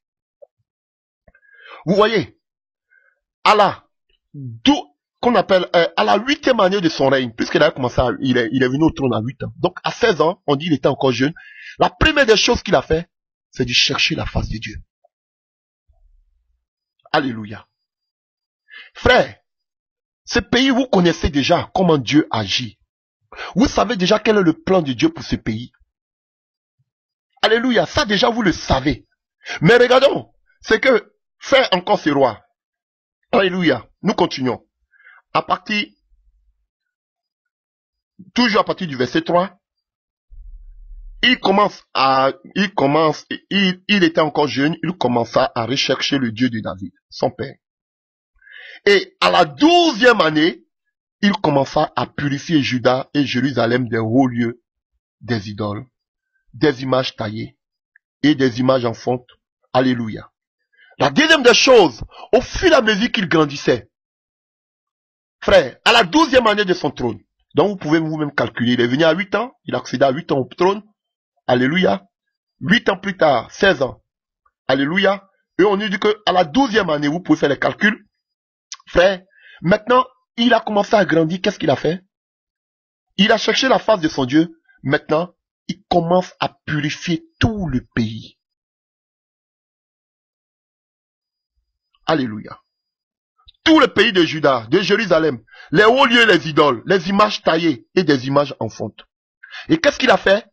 Vous voyez, à la 8e année de son règne, puisqu'il a commencé il est venu au trône à 8 ans. Donc à 16 ans, on dit qu'il était encore jeune. La première des choses qu'il a fait, c'est de chercher la face de Dieu. Alléluia. Frère, ce pays, vous connaissez déjà comment Dieu agit. Vous savez déjà quel est le plan de Dieu pour ce pays. Alléluia, ça déjà vous le savez. Mais regardons ce que fait encore ce roi. Alléluia, nous continuons. Toujours à partir du verset 3, il était encore jeune, il commença à rechercher le Dieu de David, son père. Et à la 12e année, il commença à purifier Juda et Jérusalem des hauts lieux, des idoles, des images taillées et des images en fonte. Alléluia. La deuxième des choses, au fur et à mesure qu'il grandissait, frère, à la 12e année de son trône, donc vous pouvez vous-même calculer, il est venu à 8 ans, il accéda à 8 ans au trône, alléluia, 8 ans plus tard, 16 ans, alléluia, et on nous dit qu'à la 12e année, vous pouvez faire les calculs, frère, maintenant, il a commencé à grandir, qu'est-ce qu'il a fait? Il a cherché la face de son Dieu, maintenant, il commence à purifier tout le pays. Alléluia. Tout le pays de Juda, de Jérusalem, les hauts lieux, les idoles, les images taillées et des images en fonte. Et qu'est-ce qu'il a fait?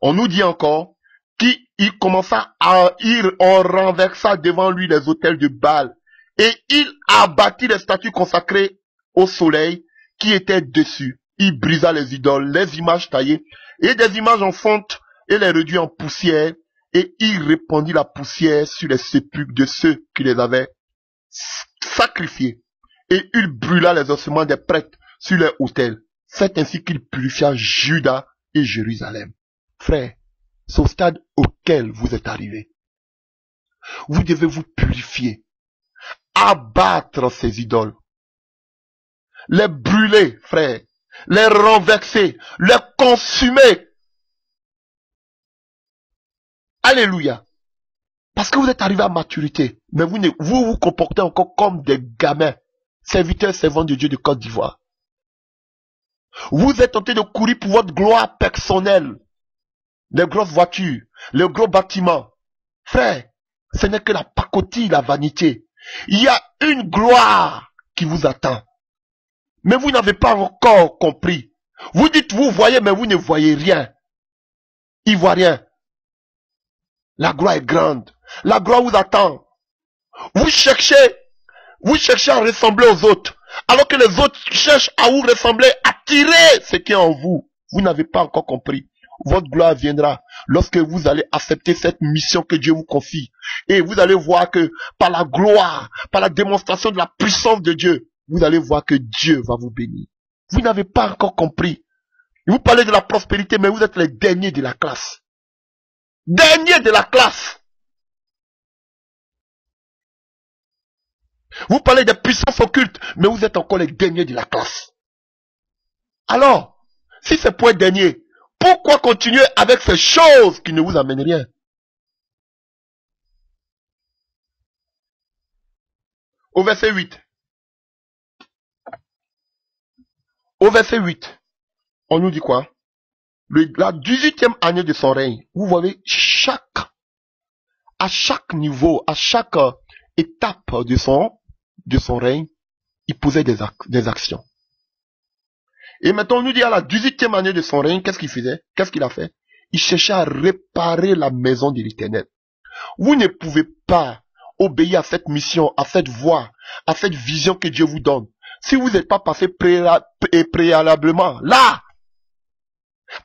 On nous dit encore qu'il commença on renversa devant lui les autels de Baal et il abattit les statues consacrées au soleil qui étaient dessus. Il brisa les idoles, les images taillées et des images en fonte et les réduit en poussière et il répandit la poussière sur les sépulcres de ceux qui les avaient sacrifiés et il brûla les ossements des prêtres sur les autels. C'est ainsi qu'il purifia Juda et Jérusalem. Frère, c'est au stade auquel vous êtes arrivé. Vous devez vous purifier, abattre ces idoles, les brûler, frère, les renverser, les consumer. Alléluia. Parce que vous êtes arrivé à maturité, mais vous vous comportez encore comme des gamins, serviteurs, servants de Dieu de Côte d'Ivoire. Vous êtes tenté de courir pour votre gloire personnelle, les grosses voitures, les gros bâtiments. Frère, ce n'est que la pacotille, la vanité. Il y a une gloire qui vous attend. Mais vous n'avez pas encore compris. Vous dites, vous voyez, mais vous ne voyez rien. Ivoirien. La gloire est grande. La gloire vous attend. Vous cherchez à ressembler aux autres. Alors que les autres cherchent à vous ressembler, à tirer ce qui est en vous. Vous n'avez pas encore compris. Votre gloire viendra lorsque vous allez accepter cette mission que Dieu vous confie. Et vous allez voir que par la gloire, par la démonstration de la puissance de Dieu, vous allez voir que Dieu va vous bénir. Vous n'avez pas encore compris. Vous parlez de la prospérité, mais vous êtes les derniers de la classe. Derniers de la classe. Vous parlez des puissances occultes, mais vous êtes encore les derniers de la classe. Alors, si c'est pour être dernier, pourquoi continuer avec ces choses qui ne vous amènent rien? Au verset 8. Au verset 8, on nous dit quoi? la 18e année de son règne, vous voyez, à chaque niveau, à chaque étape de son règne, il posait des actions. Et maintenant, on nous dit à la 18e année de son règne, qu'est-ce qu'il faisait? Qu'est-ce qu'il a fait? Il cherchait à réparer la maison de l'Éternel. Vous ne pouvez pas obéir à cette mission, à cette voie, à cette vision que Dieu vous donne, si vous n'êtes pas passé préalablement là,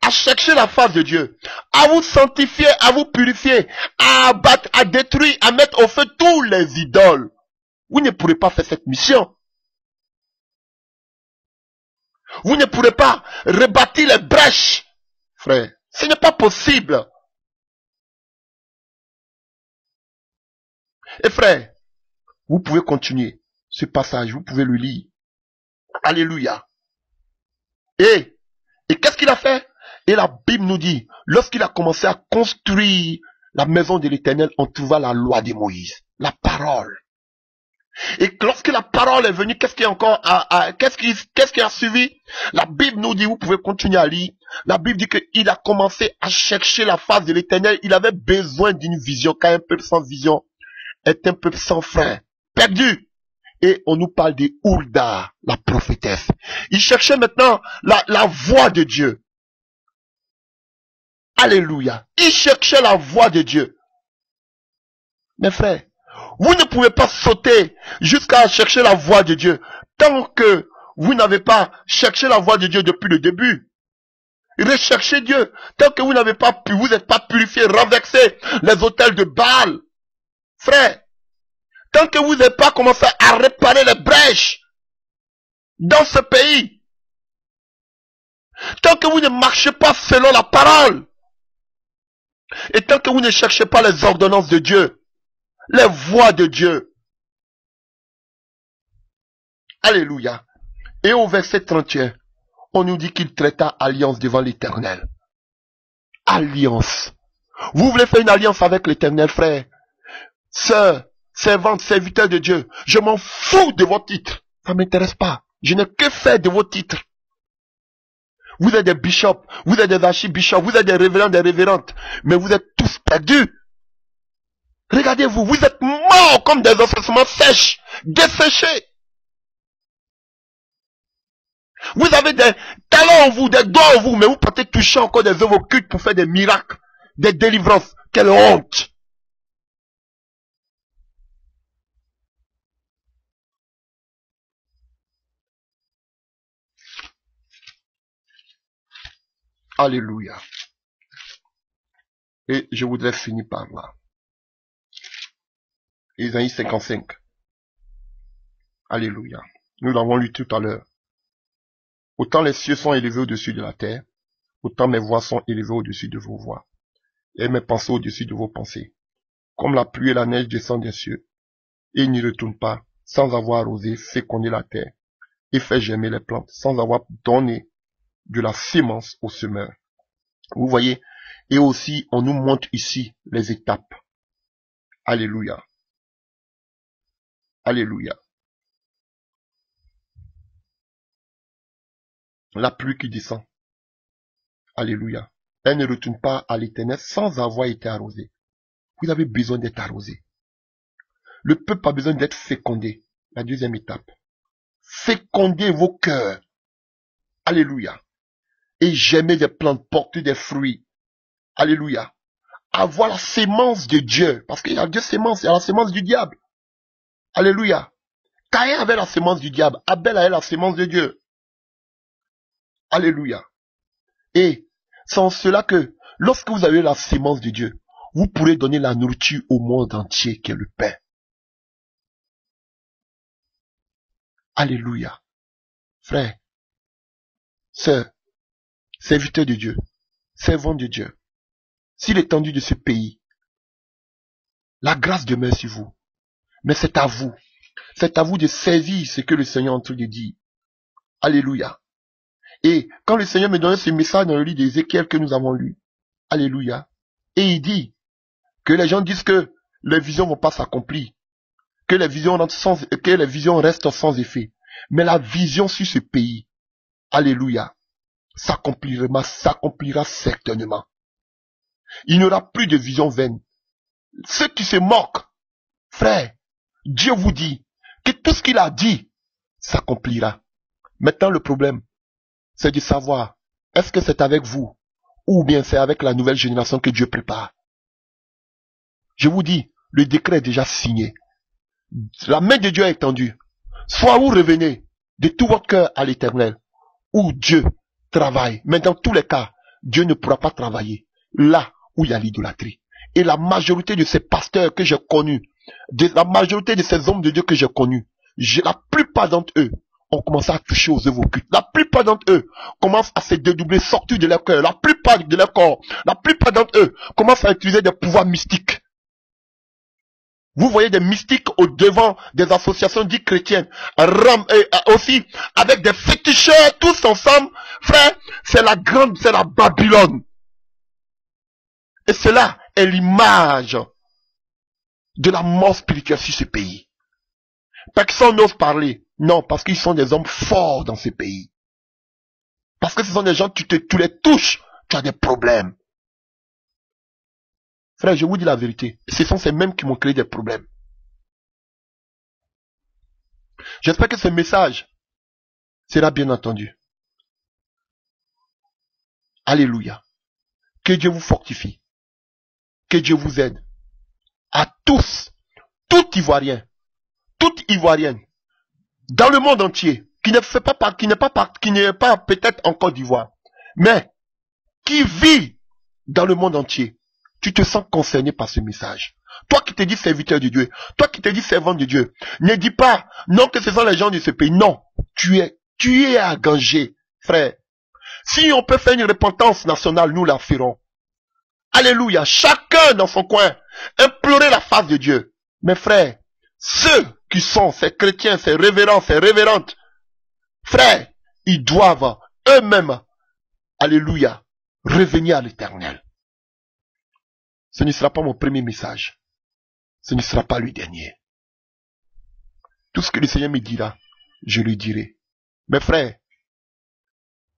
à chercher la face de Dieu, à vous sanctifier, à vous purifier, à abattre, à détruire, à mettre au feu tous les idoles, vous ne pourrez pas faire cette mission. Vous ne pourrez pas rebâtir les brèches, frère. Ce n'est pas possible. Et frère, vous pouvez continuer ce passage, vous pouvez le lire. Alléluia. Et qu'est-ce qu'il a fait? Et la Bible nous dit, lorsqu'il a commencé à construire la maison de l'Éternel, on trouva la loi de Moïse, la parole. Et lorsque la parole est venue, qu'est-ce qui a suivi? La Bible nous dit, vous pouvez continuer à lire, la Bible dit qu'il a commencé à chercher la face de l'Éternel. Il avait besoin d'une vision, car un peuple sans vision est un peuple sans frein, perdu. Et on nous parle de Hulda, la prophétesse. Il cherchait maintenant la voix de Dieu. Alléluia. Il cherchait la voix de Dieu. Mes frères, vous ne pouvez pas sauter jusqu'à chercher la voix de Dieu tant que vous n'avez pas cherché la voix de Dieu depuis le début. Recherchez Dieu tant que vous n'avez pas pu, vous n'êtes pas purifié, renversé les autels de Baal. Frère, tant que vous n'avez pas commencé à réparer les brèches dans ce pays, tant que vous ne marchez pas selon la parole, et tant que vous ne cherchez pas les ordonnances de Dieu, les voies de Dieu. Alléluia. Et au verset 31, on nous dit qu'il traita alliance devant l'Éternel. Alliance. Vous voulez faire une alliance avec l'Éternel, frère? Sœur, servante, serviteur de Dieu, je m'en fous de vos titres. Ça ne m'intéresse pas. Je n'ai que faire de vos titres. Vous êtes des bishops, vous êtes des archibishops, vous êtes des révérends, des révérentes, mais vous êtes tous perdus. Regardez-vous, vous êtes morts comme des ossements sèches, desséchés. Vous avez des talents en vous, des dons en vous, mais vous partez toucher encore des œuvres occultes pour faire des miracles, des délivrances. Quelle honte! Alléluia. Et je voudrais finir par là. Isaïe 55. Alléluia. Nous l'avons lu tout à l'heure. Autant les cieux sont élevés au-dessus de la terre, autant mes voix sont élevées au-dessus de vos voix, et mes pensées au-dessus de vos pensées. Comme la pluie et la neige descendent des cieux, et ils n'y retournent pas, sans avoir osé féconder la terre, et faire germer les plantes, sans avoir donné de la sémence au semeur. Vous voyez, et aussi on nous montre ici les étapes. Alléluia. Alléluia. La pluie qui descend. Alléluia. Elle ne retourne pas à l'Éternel sans avoir été arrosée. Vous avez besoin d'être arrosé. Le peuple a besoin d'être fécondé. La deuxième étape. Fécondez vos cœurs. Alléluia. Et germer des plantes, porter des fruits. Alléluia. Avoir la sémence de Dieu. Parce qu'il y a deux sémences. Il y a la sémence du diable. Alléluia. Caïn avait la sémence du diable. Abel avait la sémence de Dieu. Alléluia. Et c'est en cela que, lorsque vous avez la sémence de Dieu, vous pourrez donner la nourriture au monde entier qui est le pain. Alléluia. Frère, sœur, serviteur de Dieu, servant de Dieu, si l'étendue de ce pays, la grâce demeure sur vous. Mais c'est à vous. C'est à vous de servir ce que le Seigneur est en train de dire. Alléluia. Et quand le Seigneur me donnait ce message dans le livre d'Ézéchiel que nous avons lu, alléluia, et il dit que les gens disent que les visions ne vont pas s'accomplir, que les visions restent sans effet. Mais la vision sur ce pays, alléluia, s'accomplira certainement. Il n'y aura plus de vision vaine. Ceux qui se moquent, frère, Dieu vous dit que tout ce qu'il a dit s'accomplira. Maintenant, le problème, c'est de savoir, est-ce que c'est avec vous ou bien c'est avec la nouvelle génération que Dieu prépare? Je vous dis, le décret est déjà signé. La main de Dieu est étendue. Soit vous revenez de tout votre cœur à l'Éternel, ou Dieu travaille. Mais dans tous les cas, Dieu ne pourra pas travailler là où il y a l'idolâtrie. Et la majorité de ces pasteurs que j'ai connus, la majorité de ces hommes de Dieu que j'ai connus, la plupart d'entre eux ont commencé à toucher aux œuvres occultes. La plupart d'entre eux commencent à se dédoubler, sortir de leur cœur. La plupart de leur corps, la plupart d'entre eux commencent à utiliser des pouvoirs mystiques. Vous voyez des mystiques au devant des associations dites chrétiennes, aussi avec des féticheurs tous ensemble. Frère, c'est la Babylone. Et cela est l'image de la mort spirituelle sur ce pays. Personne n'ose parler. Non, parce qu'ils sont des hommes forts dans ce pays. Parce que ce sont des gens, tu les touches, tu as des problèmes. Frère, je vous dis la vérité. Ce sont ces mêmes qui m'ont créé des problèmes. J'espère que ce message sera bien entendu. Alléluia. Que Dieu vous fortifie. Que Dieu vous aide. À tous, tout Ivoirien, toute Ivoirienne, dans le monde entier, qui n'est pas peut-être en Côte d'Ivoire, mais qui vit dans le monde entier. Tu te sens concerné par ce message. Toi qui te dis serviteur de Dieu, toi qui te dis servant de Dieu, ne dis pas, non, que ce sont les gens de ce pays. Non, tu es engagé, frère. Si on peut faire une repentance nationale, nous la ferons. Alléluia, chacun dans son coin, implorer la face de Dieu. Mes frères, ceux qui sont ces chrétiens, ces révérends, ces révérentes, frères, ils doivent eux-mêmes, alléluia, revenir à l'Éternel. Ce ne sera pas mon premier message. Ce ne sera pas le dernier. Tout ce que le Seigneur me dira, je lui dirai. Mes frères,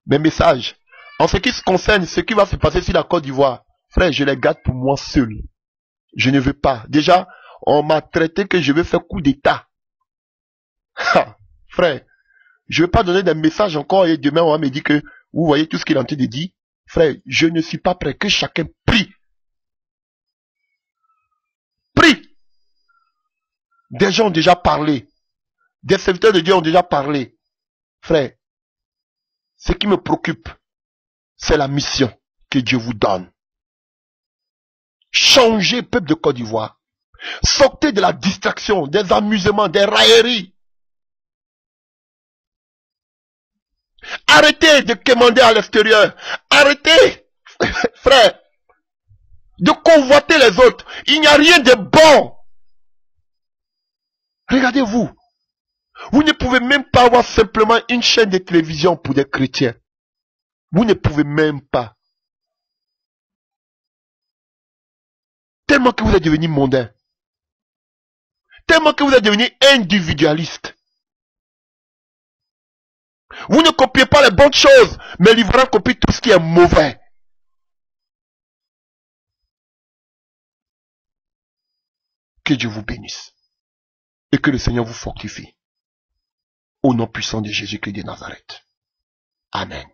mes messages, en ce qui se concerne, ce qui va se passer sur la Côte d'Ivoire, frère, je les garde pour moi seul. Je ne veux pas. Déjà, on m'a traité que je veux faire coup d'État. Frère, je ne veux pas donner des messages encore et demain on va me dire que vous voyez tout ce qu'il est en train de dire. Frère, je ne suis pas prêt. Que chacun prie. Prie. Des gens ont déjà parlé. Des serviteurs de Dieu ont déjà parlé. Frère, ce qui me préoccupe, c'est la mission que Dieu vous donne. Changez, peuple de Côte d'Ivoire. Sortez de la distraction, des amusements, des railleries. Arrêtez de commander à l'extérieur. Arrêtez, frère, de convoiter les autres. Il n'y a rien de bon. Regardez-vous. Vous ne pouvez même pas avoir simplement une chaîne de télévision pour des chrétiens. Vous ne pouvez même pas. Tellement que vous êtes devenu mondain. Tellement que vous êtes devenu individualiste. Vous ne copiez pas les bonnes choses, mais l'Ivoirien copie tout ce qui est mauvais. Que Dieu vous bénisse. Et que le Seigneur vous fortifie. Au nom puissant de Jésus-Christ de Nazareth. Amen.